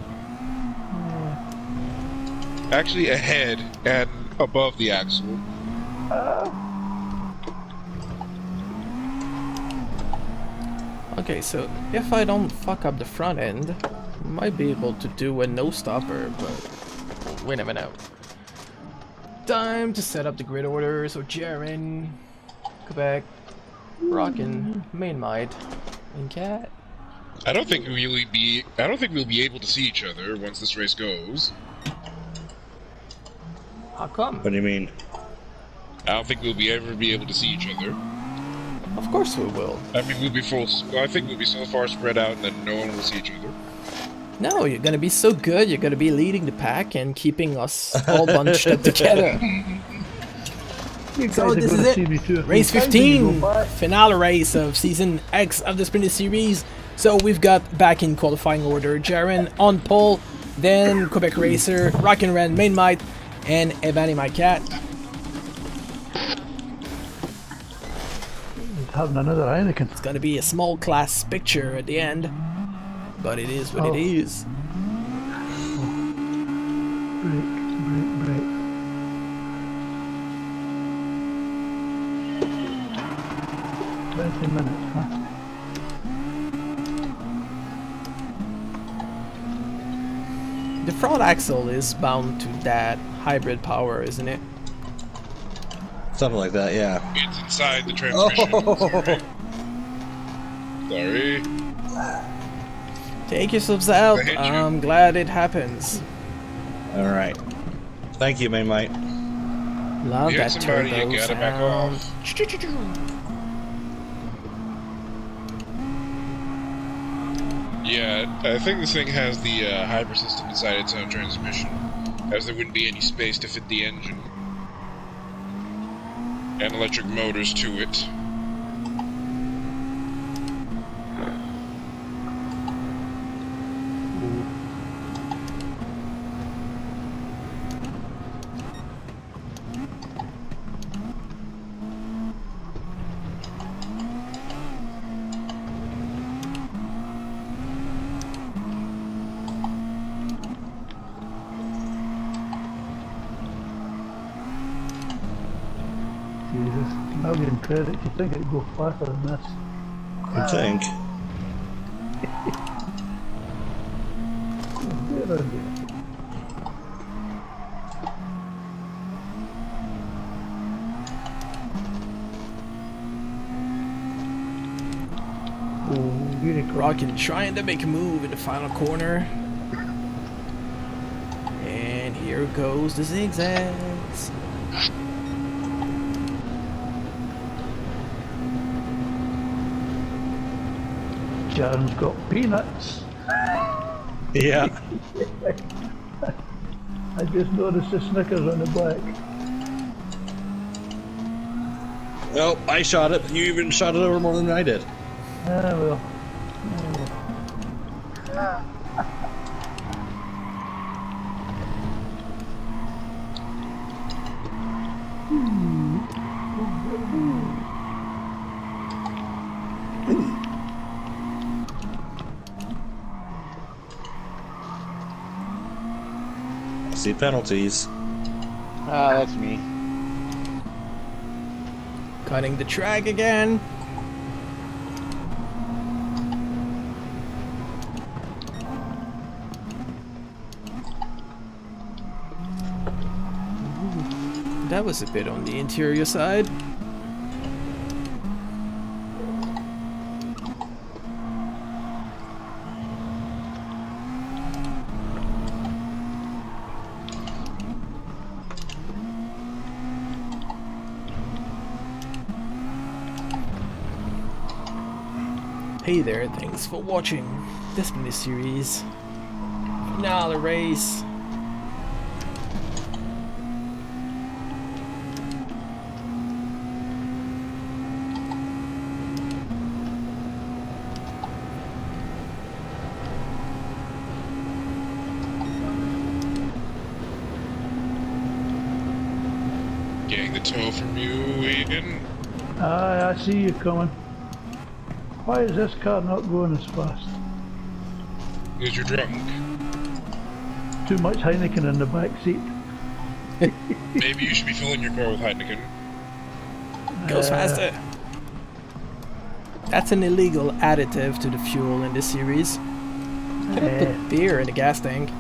Actually ahead and above the axle. Okay, so if I don't fuck up the front end, I might be able to do a no-stopper, but wait a minute. Time to set up the grid order, so Jaren, Quebec, Rockin, Main Might, and Cat. I don't think we'll be able to see each other once this race goes. How come? What do you mean? I don't think we'll ever be able to see each other. Of course we will. I mean, I think we'll be so far spread out and then no one will see each other. No, you're gonna be so good, you're gonna be leading the pack and keeping us all bunched up together. You So guys are this gonna is see me it, too. race You guys need to 15, go back. finale race of Season X of the Sprinter Series. So we've got back in qualifying order, Jaren on pole, then Quebec Racer, Rockin' Ren, Main Might, and Ebony My Cat. Having another Heineken. It's gonna be a small class picture at the end, but it is what it is. Break. 20 minutes, huh? The front axle is bound to that hybrid power, isn't it? Something like that, yeah. It's inside the transmission. Sorry. Take yourselves out. I hit you. I'm glad it happens. Alright. Thank you, Main Might. Love Hit that somebody, turbo you gotta back sound. off. Yeah, I think this thing has the hybrid system inside its own transmission, as there wouldn't be any space to fit the engine and electric motors to it. Jesus, million credits. You think it'd go faster than this? I think. Get around here. Oh, really Rockin' trying to make a move in the final corner. And here goes the zigzags. Jaren's got peanuts. Yeah. I just noticed the Snickers on the back. Well, I shot it. You even shot it over more than I did. Ah, well. See penalties. That's me. Cutting the track again. That was a bit on the interior side. Hey there, thanks for watching this mini-series finale race. Getting the tow from you, Aiden. Aye, I see you coming. Why is this car not going as fast? Because you're drunk. Too much Heineken in the back seat. Maybe you should be filling your car with Heineken. Goes faster. That's an illegal additive to the fuel in this series. Could have put beer in the gas tank.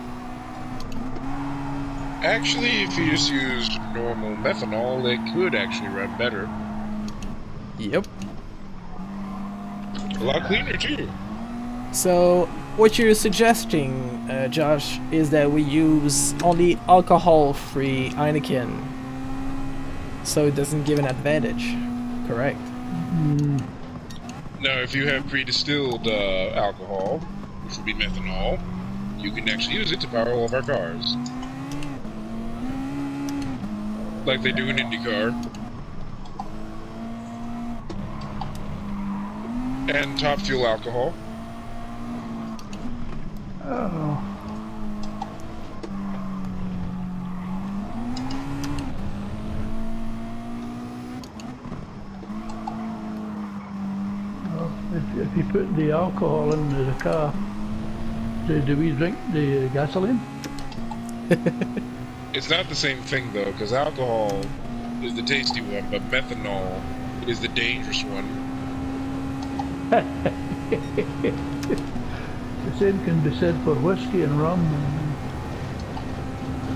Actually, if you just use normal methanol, it could actually run better. Yep. A lot cleaner, too. So, what you're suggesting, Josh, is that we use only alcohol-free Heineken, so it doesn't give an advantage, correct? Now, if you have pre-distilled alcohol, which would be methanol, you can actually use it to power all of our cars. Like they do in IndyCar. And top fuel alcohol. Oh. Well, if you put the alcohol into the car, do we drink the gasoline? It's not the same thing though, because alcohol is the tasty one, but methanol is the dangerous one. The same can be said for whiskey and rum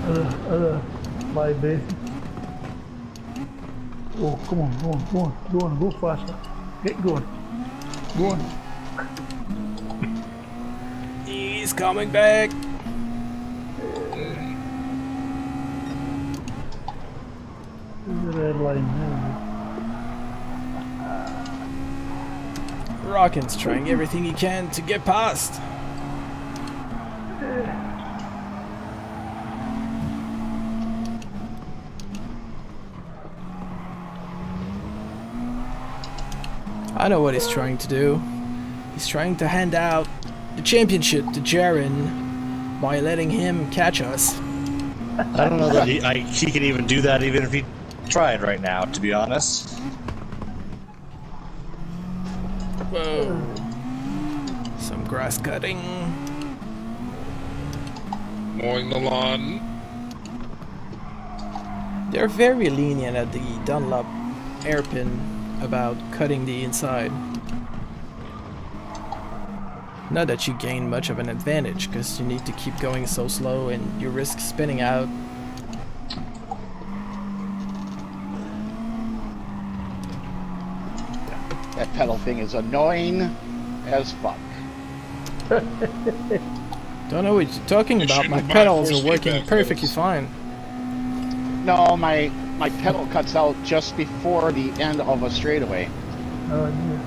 and other libations. Oh, come on, go faster. Get going. Go on. He's coming back. There's the red line there. Rockin's trying everything he can to get past. I know what he's trying to do. He's trying to hand out the championship to Jaren by letting him catch us. I don't know that he can even do that even if he tried right now, to be honest. Whoa. Some grass cutting. Mowing the lawn. They're very lenient at the Dunlop hairpin about cutting the inside. Not that you gain much of an advantage, because you need to keep going so slow and you risk spinning out. That pedal thing is annoying as fuck. Don't know what you're talking You about. My shouldn't buy pedals are force working feedback perfectly pedals. fine. No, my pedal cuts out just before the end of a straightaway. Oh, yeah.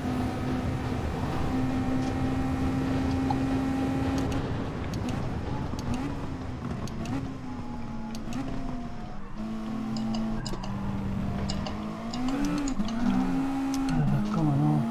Coming on.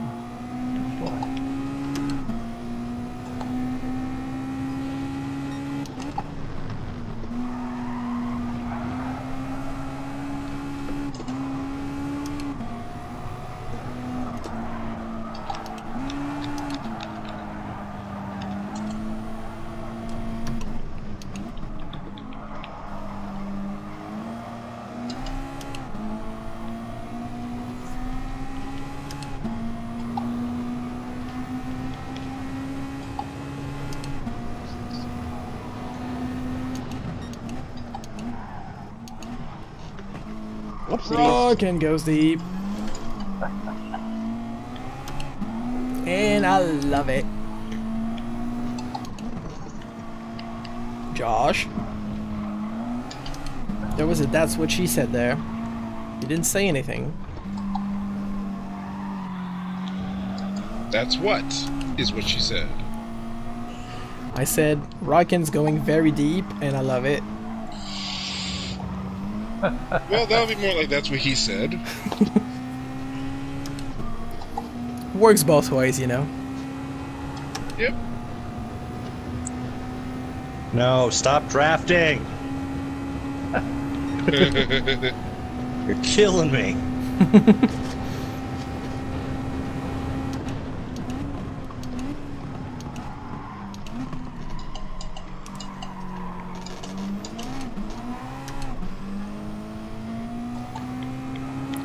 Whoopsies. Rockin' goes deep. And I love it. Josh? There was a that's what she said there. You didn't say anything. That's what is what she said. I said, Rockin's going very deep, and I love it. Well, that would be more like that's what he said. Works both ways, you know. Yep. No, stop drafting. You're killing me.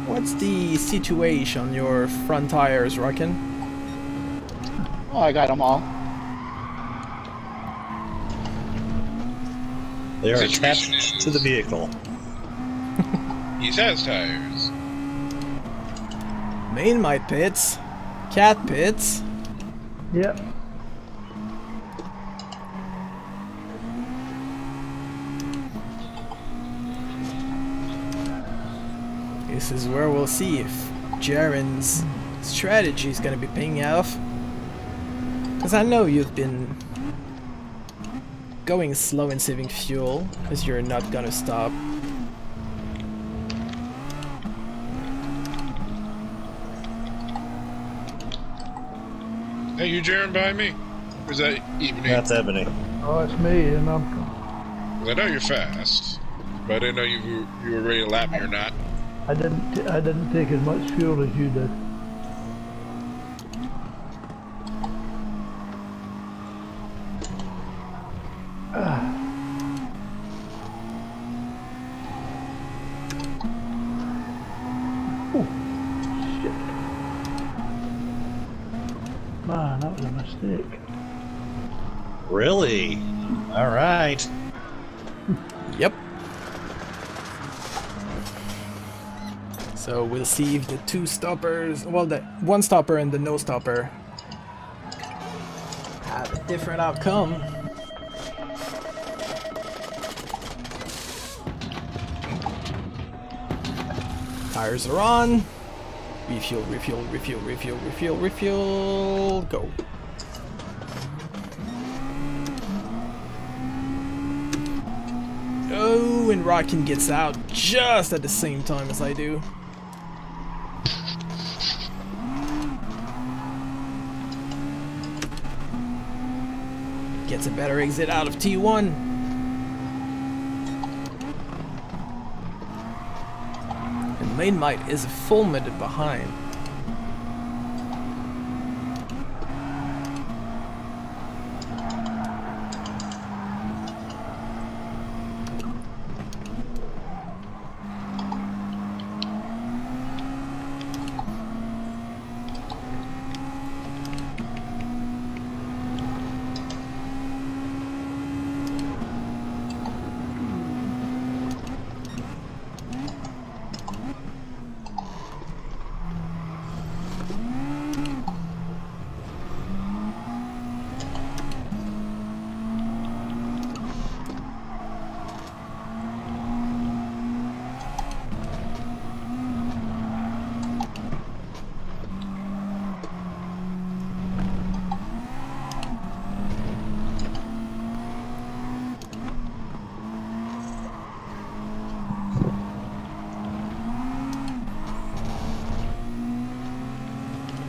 What's the situation on your front tires, Rockin? Oh, I got them all. They are Situation attached is- to the vehicle. He has tires. Main might pits. Cat pits. Yep. This is where we'll see if Jaren's strategy is gonna be paying off. Because I know you've been going slow and saving fuel, because you're not gonna stop. Hey, you Jaren by me? Or is that Ebony? That's Ebony. Oh, it's me, and I'm. I know you're fast, but I didn't know you were ready to lap me or not. I didn't take as much fuel as you did. Oh, shit. Man, that was a mistake. Really? All right. Yep. So we'll see if the two stoppers, well, the one stopper and the no stopper have a different outcome. Tires are on. Refuel, refuel, refuel, refuel, refuel, refuel. Go. Oh, and Rockin gets out just at the same time as I do. Gets a better exit out of T1. And Main Might is a full minute behind.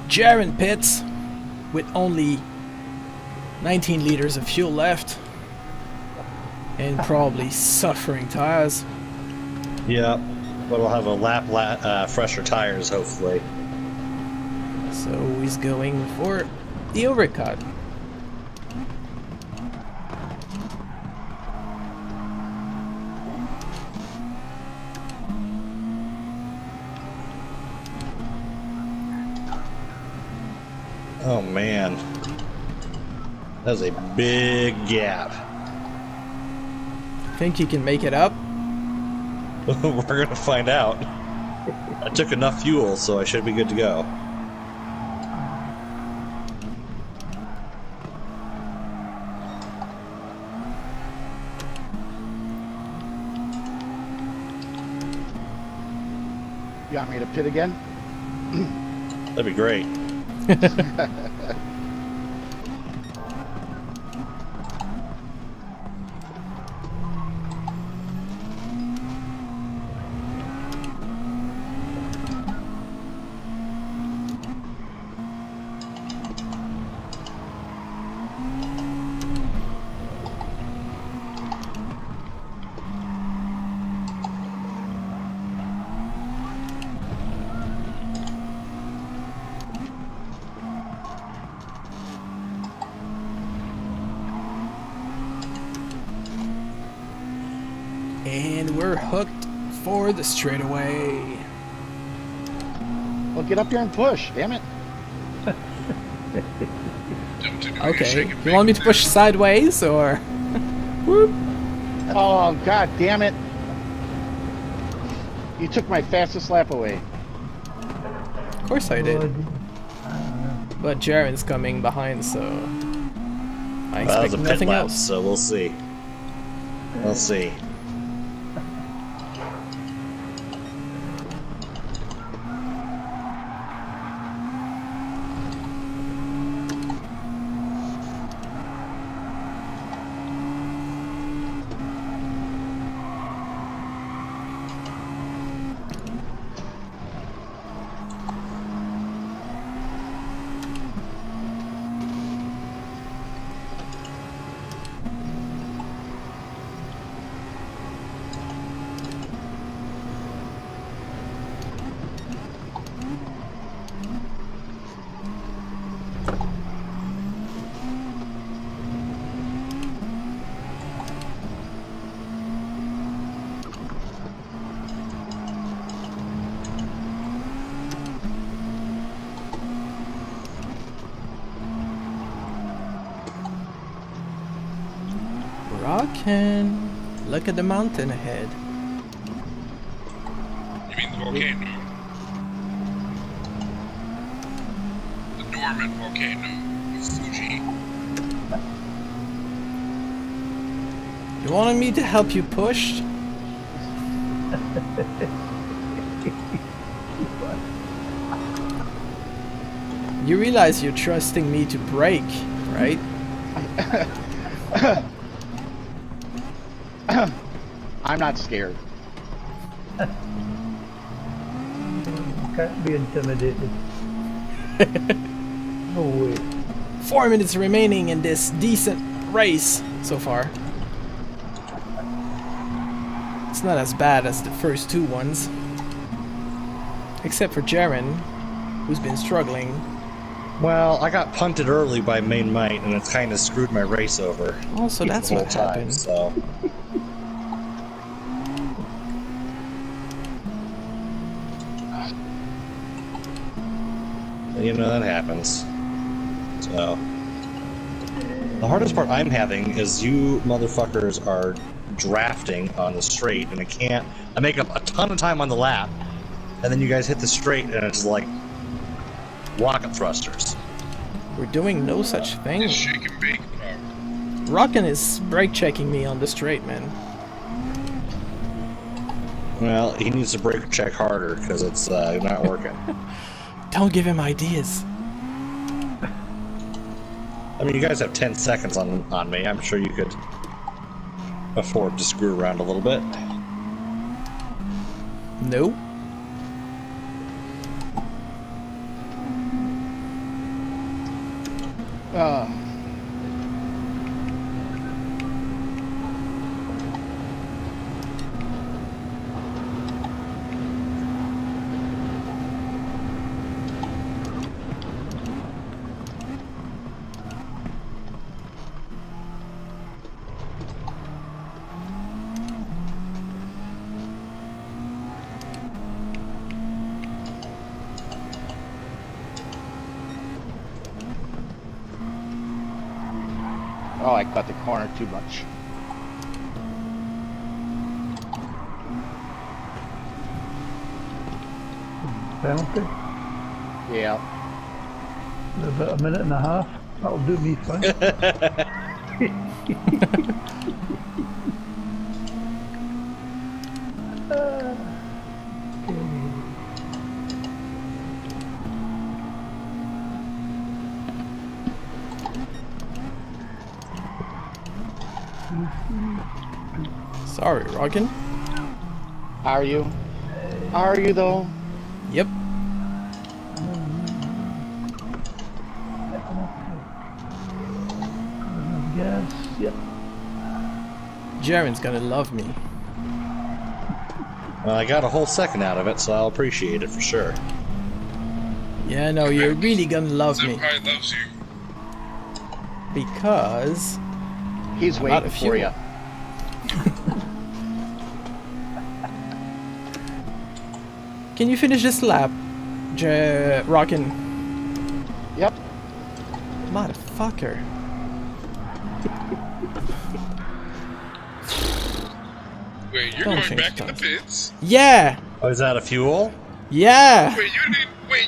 Jaren pits with only 19 liters of fuel left and probably suffering tires. Yep. But we'll have a fresher tires, hopefully. So he's going for the overcut. Oh man, that's a big gap. Think you can make it up? We're gonna find out. I took enough fuel, so I should be good to go. You want me to pit again? That'd be great. And we're hooked for the straightaway. Well, get up here and push, damn it. Okay, you want me to push sideways or? Whoop. Oh, god damn it. You took my fastest lap away. Of course I did. But Jaren's coming behind, so I That was expect a pit nothing lap, else. so we'll see. We'll see. Rockin'. Look at the mountain ahead. You mean the volcano? The dormant volcano of Fuji. You wanted me to help you push? You realize you're trusting me to brake, right? I'm not scared. Can't be intimidated. No way. 4 minutes remaining in this decent race so far. It's not as bad as the first two ones. Except for Jaren, who's been struggling. Well, I got punted early by main might, and it's kind of screwed my race over. Also, that's the whole what time, happened. So. You know, that happens. So. The hardest part I'm having is you motherfuckers are drafting on the straight, and I make up a ton of time on the lap, and then you guys hit the straight, and it's like rocket thrusters. We're doing no such thing. It's shake and bake power. Rockin' is brake checking me on the straight, man. Well, he needs to brake check harder, because it's not working. Don't give him ideas. I mean, you guys have 10 seconds on me. I'm sure you could afford to screw around a little bit. Nope. Oh, I cut the corner too much. penalty. Yeah. About a minute and a half. That'll do me fine. Sorry, Rockin'. Are you? Are you though? Yep. Yes, yep. Jaren's gonna love me. Well, I got a whole second out of it, so I'll appreciate it for sure. Yeah, no, you're really gonna love me. Senpai loves you. Because... He's out waiting of for fuel. you. Can you finish this lap, Rockin'? Yep. Motherfucker. Wait, you're Don't going change back the in the time. pits? Yeah! Oh, is that a fuel? Yeah! Wait,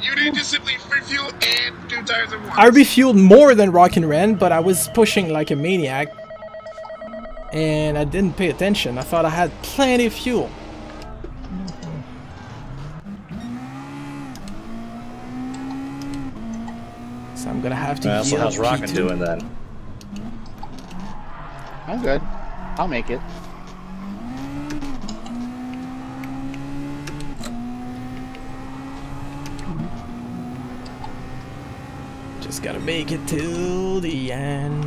you didn't just simply refuel and do tires at once? I refueled more than Rockin' ran, but I was pushing like a maniac. And I didn't pay attention. I thought I had plenty of fuel. So I'm gonna have to So yield how's Rockin' P2. doing then? I'm good. I'll make it. Just gotta make it till the end.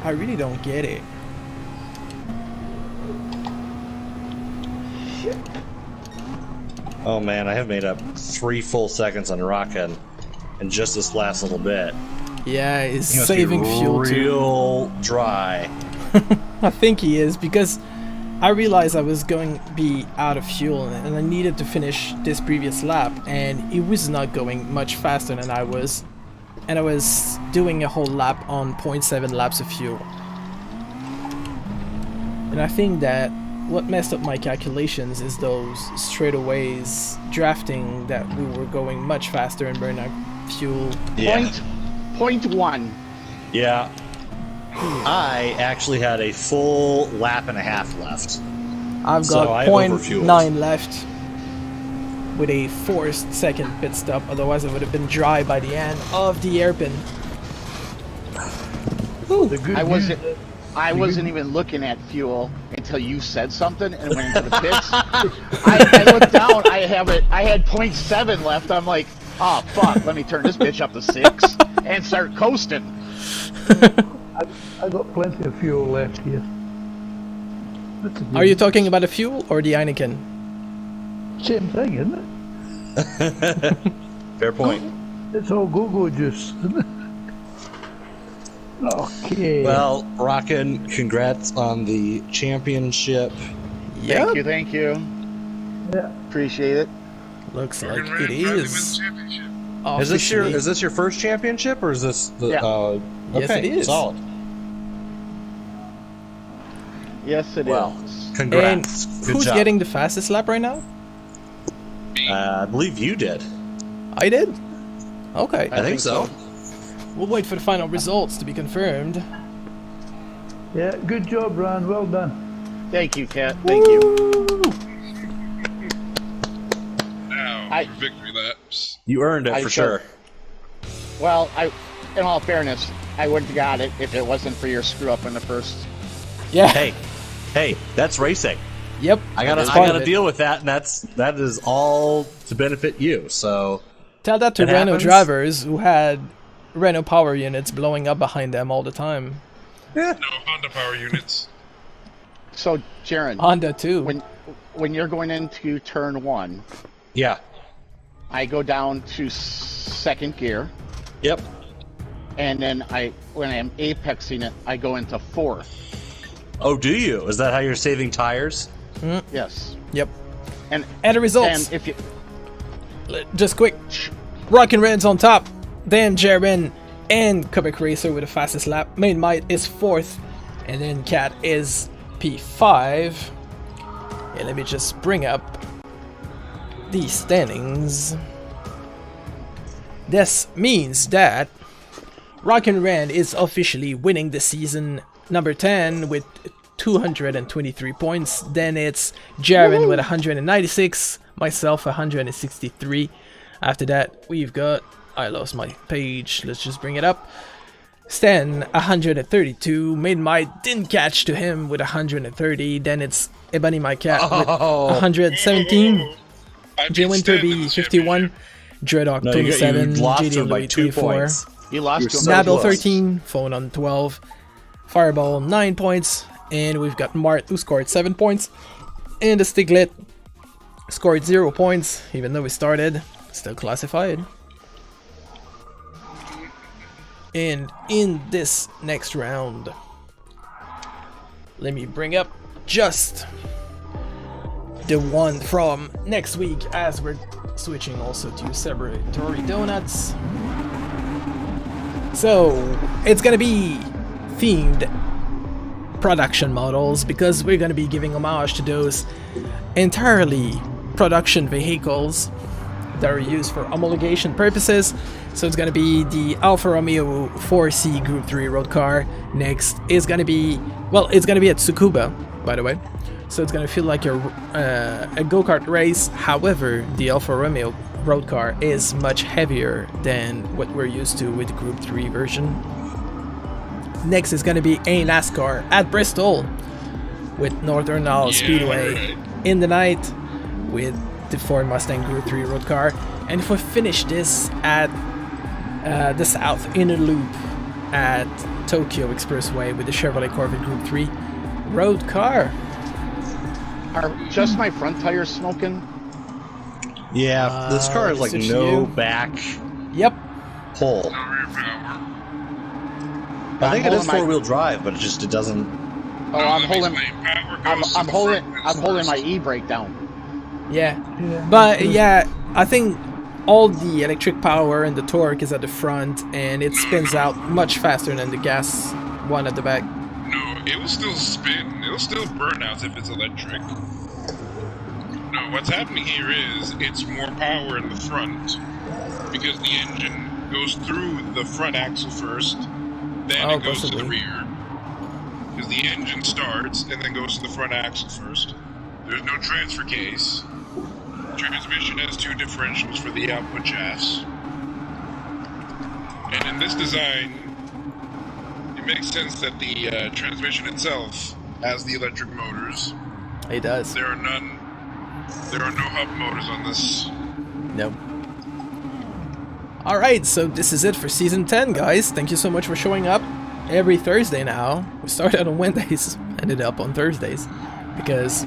I really don't get it. Oh man, I have made up 3 full seconds on Rockin' in just this last little bit. Yeah, he's He must be saving fuel too. real dry. I think he is, because I realized I was going to be out of fuel and I needed to finish this previous lap, and it was not going much faster than I was. And I was doing a whole lap on 0.7 laps of fuel. And I think that what messed up my calculations is those straightaways drafting that we were going much faster and burning our fuel. Yeah. Point one. Yeah. I actually had a full lap and a half left. I've So got I 0.9 overfueled. left with a forced second pit stop, otherwise I would have been dry by the end of the hairpin. The good I wasn't even looking at fuel until you said something and went into the pits. I looked down. I had 0.7 left. I'm like, oh fuck. Let me turn this bitch up to 6 and start coasting. I got plenty of fuel left here. That's a good- Are you talking about the fuel or the Heineken? Same thing, isn't it? Fair point. It's all go-go juice, isn't it? Okay. Well, Rockin', congrats on the championship. Yep. Thank you. Yeah. Appreciate it. Looks like Morgan it Ram finally wins is. the championship. Is this your first championship, or is this the? Yeah. Yes, okay, it is. Solid. Yes, it is. Well, And congrats. Good who's job. getting the fastest lap right now? I believe you did. I did? Okay. I think so. We'll wait for the final results to be confirmed. Yeah, good job, Ron. Well done. Thank you, Kat. Thank you. Now, victory laps. You earned it I for shall- sure. Well, in all fairness, I wouldn't have got it if it wasn't for your screw up in the first. Yeah. Hey, that's racing. Yep. I That's part gotta of it. deal with that, and that is all to benefit you. So Tell that to It Renault happens. drivers who had Renault power units blowing up behind them all the time. No Honda power units. So, Jaron, Honda too. when you're going into turn 1, yeah, I go down to second gear. yep. and then when I'm apexing it, I go into 4th. Oh, do you? Is that how you're saving tires? Yes. Yep. And the results. And if you just quick, Rockin' Red's on top, then Jaren and Quebec Racer with the fastest lap. Main Might is 4th, and then Cat is P5. And let me just bring up the standings. This means that Rockin' Red is officially winning the season, number 10 with 223 points. Then it's Jaren with 196, myself 163. After that, we've got, I lost my page, let's just bring it up. Stan 132, Main Might didn't catch to him with 130. Then it's Ebony My Cat with 117. J Winter B 51, Dreadhawk 27, JD Louis 24. You lost to Nabil 13, Phone on 12, Fireball 9 points, and we've got Mart who scored 7 points, and the Stiglet scored 0 points, even though we started, still classified. And in this next round, let me bring up just the one from next week, as we're switching also to celebratory donuts. So it's gonna be themed production models, because we're gonna be giving homage to those entirely production vehicles that are used for homologation purposes. So it's gonna be the Alfa Romeo 4C Group 3 road car. Next is gonna be, well, it's gonna be at Tsukuba, by the way. So it's gonna feel like a go-kart race. However, the Alfa Romeo road car is much heavier than what we're used to with the Group 3 version. Next is gonna be a NASCAR at Bristol with Northern Isles Speedway in the night with the Ford Mustang Group 3 road car. And if we finish this at the South Inner Loop at Tokyo Expressway with the Chevrolet Corvette Group 3 road car. Are just my front tires smoking? Yeah, this car is like no back Yep. pull. No rear power. I think it is 4-wheel drive, but it doesn't. Oh, I'm holding. Power goes I'm to the holding. front I'm holding my first. e-brake down. Yeah. But yeah, I think all the electric power and the torque is at the front, and it spins out much faster than the gas one at the back. No, it will still spin. It will still burn out if it's electric. No, what's happening here is it's more power in the front because the engine goes through the front axle first, then it goes to the rear. Because the engine starts and then goes to the front axle first. There's no transfer case. Transmission has 2 differentials for the output shafts. And in this design, it makes sense that the transmission itself has the electric motors. It does. There are no hub motors on this. Nope. Alright, so this is it for Season 10, guys. Thank you so much for showing up every Thursday now. We started on Wednesdays, ended up on Thursdays, because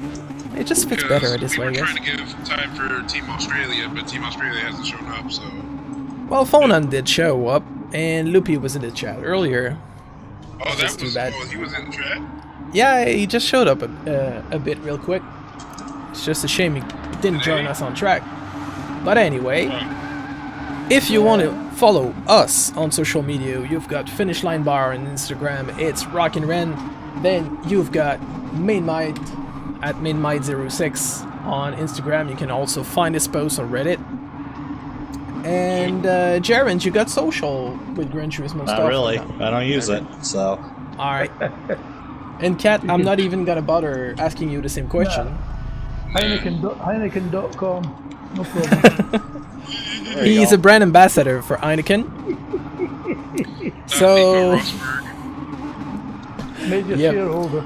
it just fits better this way, I We were guess. trying to give time for Team Australia, but Team Australia hasn't shown up, so... Well, Phonon did show up, and Loopy was in the chat earlier. Oh, that Just too was... bad. Oh, he was in the chat? Yeah, he just showed up a bit real quick. It's just a shame he didn't join us on track. But anyway, if you want to follow us on social media, you've got Finish Line Bar on Instagram, it's Rockin' Ren. Then you've got Main Might at MainMight06 on Instagram. You can also find his post on Reddit. And Jaren, you got social with Gran Turismo stuff? Not really. I don't use it, so. Alright. And Kat, I'm not even gonna bother asking you the same question. Heineken.com. No problem. He's a brand ambassador for Heineken. So, Major Yep. shareholder.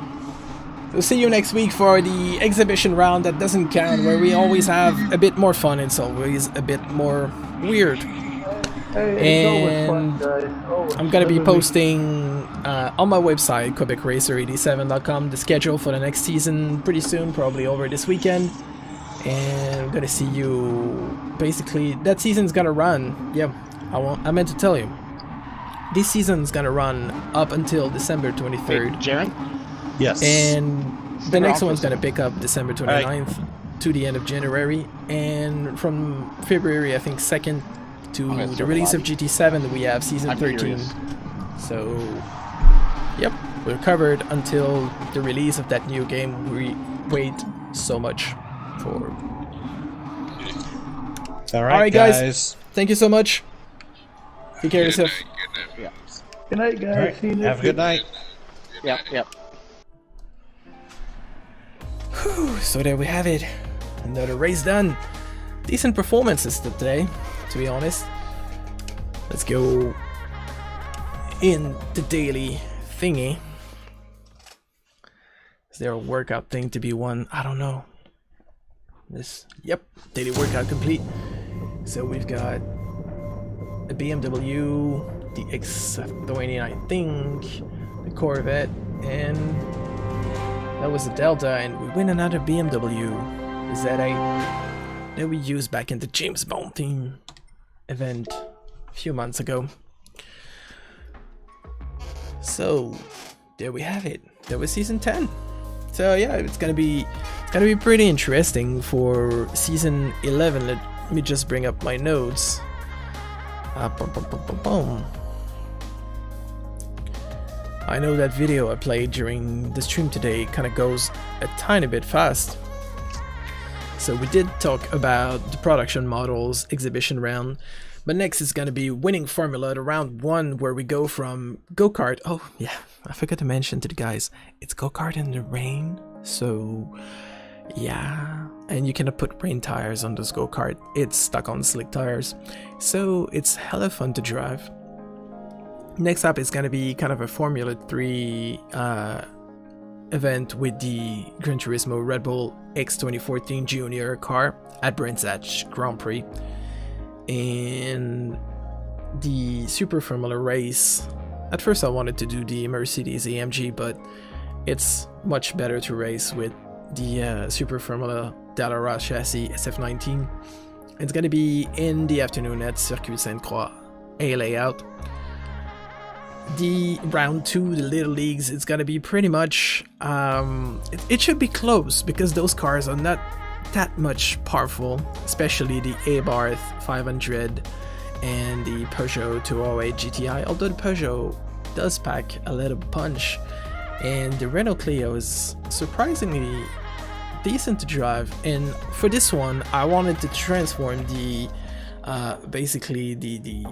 we'll see you next week for the exhibition round that doesn't count, where we always have a bit more fun. It's always a bit more weird. Hey, it's always fun, And guys. Always. I'm gonna be Every week. posting on my website, QuebecRacer87.com, the schedule for the next season pretty soon, probably over this weekend. And I'm gonna see you. Basically, that season's gonna run. Yeah, I meant to tell you. this season's gonna run up until December 23rd. Jared? Yes. And Stick the next around one's for a gonna pick up December 29th to the end of January, and from February I think 2nd to Okay, the so release of Bobby. GT7 we have season I'm 13. curious. So yep, we're covered until the release of that new game we wait so much for. All Alright, right, guys. Thank you so much. Take care of yourself. Good night. Good night, guys. All right. See you Have next a good night. Yep. Whew, so there we have it. Another race done. Decent performances today, to be honest. Let's go in the daily thingy. Is there a workout thing to be won? I don't know. Yep, daily workout complete. So we've got a BMW, the X20 I think, the Corvette, and that was the Delta, and we win another BMW, the Z8 that we used back in the James Bond theme event a few months ago. So there we have it. That was season 10. So yeah, it's gonna be pretty interesting for season 11. Let me just bring up my notes. I know that video I played during the stream today kind of goes a tiny bit fast. So we did talk about the production models exhibition round, but next is going to be winning formula, the round 1, where we go from go-kart. Oh yeah, I forgot to mention to the guys, it's go-kart in the rain, so yeah, and you cannot put rain tires on this go-kart. It's stuck on slick tires, so it's hella fun to drive. Next up is going to be kind of a Formula 3 event with the Gran Turismo Red Bull X 2014 Junior car at Brands Hatch Grand Prix. And the Super Formula race, at first I wanted to do the Mercedes AMG, but it's much better to race with the Super Formula Dallara chassis SF19. It's going to be in the afternoon at Circuit Sainte-Croix A layout. The round 2, the Little Leagues, it's gonna be pretty much it should be close because those cars are not that much powerful, especially the Abarth 500 and the Peugeot 208 GTI, although the Peugeot does pack a little punch, and the Renault Clio is surprisingly decent to drive. And for this one I wanted to transform the basically the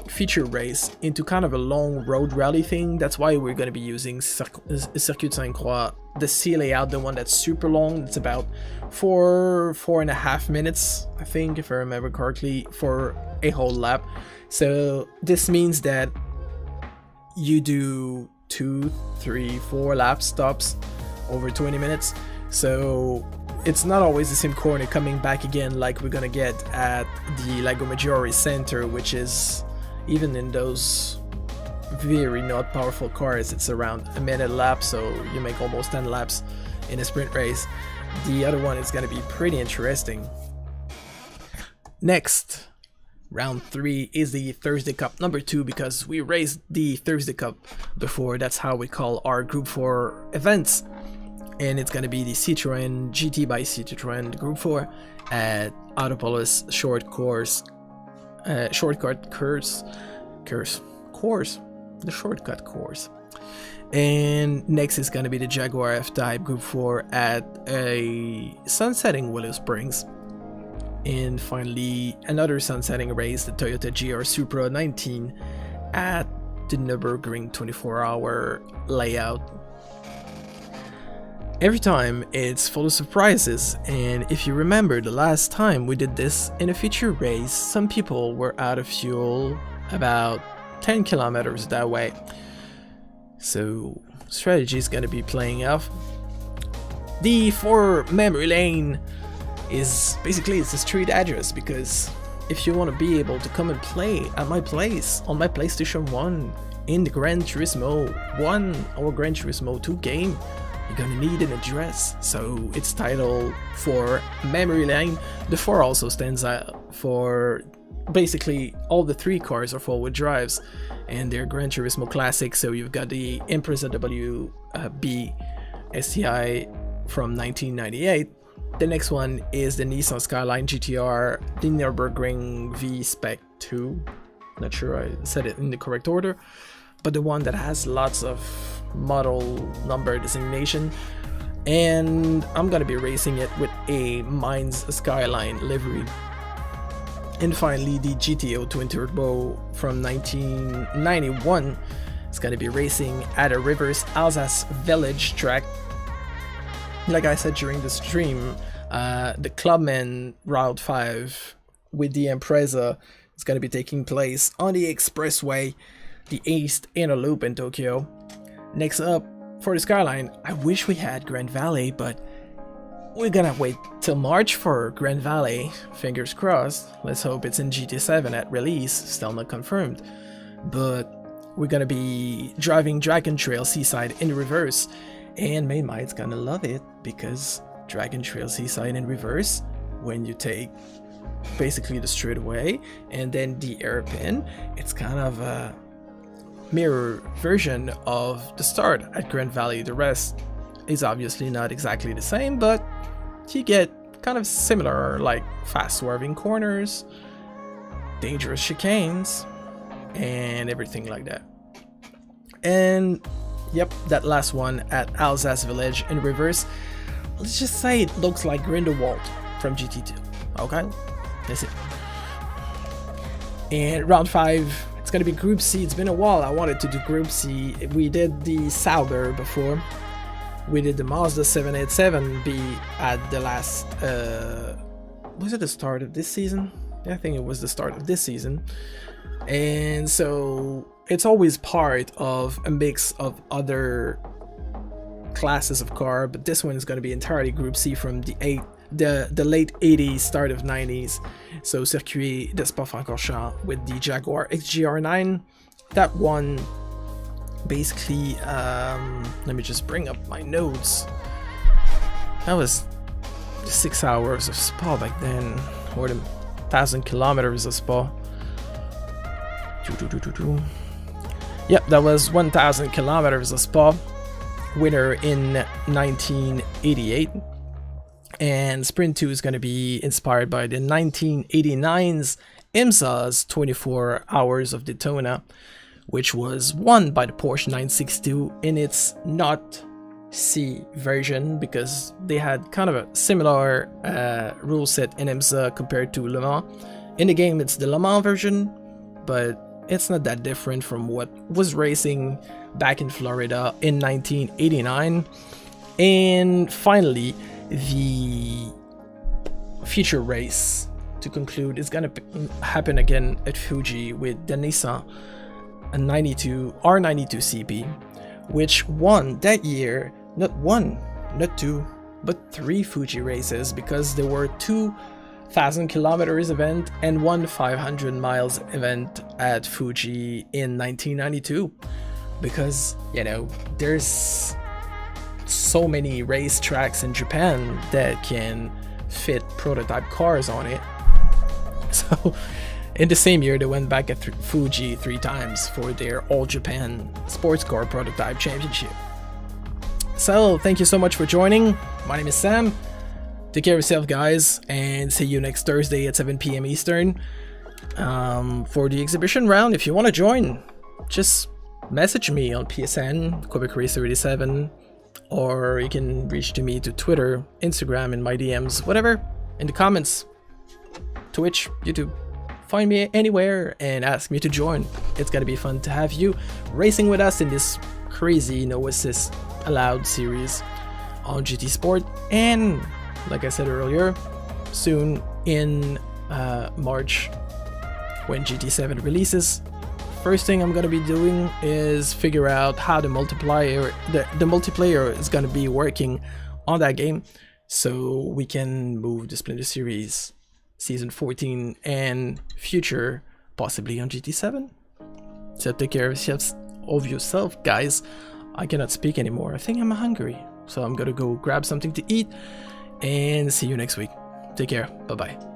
feature race into kind of a long road rally thing. That's why we're going to be using Circuit Sainte-Croix, the C layout, the one that's super long. It's about 4.5 minutes, I think, if I remember correctly, for a whole lap. So this means that you do 2, 3, 4 lap stops over 20 minutes. So it's not always the same corner coming back again like we're gonna get at the Lago Maggiore Center, which is, even in those very not powerful cars, it's around a minute a lap, so you make almost 10 laps in a sprint race. The other one is going to be pretty interesting. Next, round 3 is the Thursday Cup number 2, because we raced the Thursday Cup before. That's how we call our Group 4 events. And it's going to be the Citroën GT by Citroën Group 4 at Autopolis shortcut course, the shortcut course. And next is going to be the Jaguar F-Type Group 4 at a sunsetting Willow Springs. And finally, another sunsetting race, the Toyota GR Supra 19 at the Nürburgring 24-hour layout. Every time it's full of surprises, and if you remember the last time we did this in a feature race, some people were out of fuel about 10 kilometers that way. So strategy is gonna be playing off. The 4 memory lane is basically, it's a street address, because if you want to be able to come and play at my place on my PlayStation 1 in the Gran Turismo 1 or Gran Turismo 2 game, you're gonna need an address. So it's titled 4 memory lane. The 4 also stands out for basically all the 3 cars are four-wheel drives, and they're Gran Turismo classic. So you've got the Impreza WB STI from 1998. The next one is the Nissan Skyline GTR, the Nürburgring V Spec 2. Not sure I said it in the correct order, but the one that has lots of model number designation. And I'm gonna be racing it with a Mainz Skyline livery. And finally, the GTO Twin Turbo from 1991 is gonna be racing at a reverse Alsace Village track. Like I said during the stream, the Clubman Route 5 with the Impreza is gonna be taking place on the expressway, the East Inner Loop in Tokyo. Next up, for the Skyline, I wish we had Grand Valley, but we're gonna wait till March for Grand Valley. Fingers crossed. Let's hope it's in GT7 at release. Still not confirmed. But we're gonna be driving Dragon Trail Seaside in reverse. And Main Might's gonna love it, because Dragon Trail Seaside in reverse, when you take basically the straightaway and then the airpin, it's kind of a mirror version of the start at Grand Valley. The rest is obviously not exactly the same, but you get kind of similar, like fast swerving corners, dangerous chicanes, and everything like that. And yep, that last one at Alsace Village in reverse, let's just say it looks like Grindelwald from GT2. Okay, that's it. And round 5, it's gonna be Group C. It's been a while I wanted to do Group C. We did the Sauber before. We did the Mazda 787B at the last, was it the start of this season? I think it was the start of this season. And so it's always part of a mix of other classes of car, but this one is going to be entirely Group C from the late 80s, start of 90s. So Circuit de Spa-Francorchamps with the Jaguar XGR9. That one, basically, let me just bring up my notes. That was 6 hours of Spa back then, or the 1,000 kilometers of Spa. Yep, that was 1,000 kilometers of Spa. Winner in 1988. And Sprint 2 is going to be inspired by the 1989's IMSA's 24 Hours of Daytona, which was won by the Porsche 962 in its not C version, because they had kind of a similar rule set in IMSA compared to Le Mans. In the game, it's the Le Mans version, but it's not that different from what was racing back in Florida in 1989. And finally, the feature race to conclude is gonna happen again at Fuji with the Nissan R92 CP, which won that year not one, not two, but 3 Fuji races, because there were 2,000 kilometers event and 1 500 miles event at Fuji in 1992, because, you know, there's so many race tracks in Japan that can fit prototype cars on it. So in the same year, they went back at Fuji 3 times for their All Japan Sports Car Prototype Championship. So thank you so much for joining. My name is Sam. Take care of yourself, guys, and see you next Thursday at 7 PM Eastern for the exhibition round. If you want to join, just message me on PSN, Quebec Racer 87, or you can reach to me to Twitter, Instagram, in my DMs, whatever, in the comments, Twitch, YouTube. Find me anywhere and ask me to join. It's gonna be fun to have you racing with us in this crazy no assist allowed series on GT Sport. And like I said earlier, soon in March, when GT7 releases, first thing I'm gonna be doing is figure out how the multiplayer is gonna be working on that game, so we can move the Splinter Series Season 14 and future possibly on GT7. So take care of yourself, guys. I cannot speak anymore. I think I'm hungry, so I'm gonna go grab something to eat, and see you next week. Take care. Bye bye.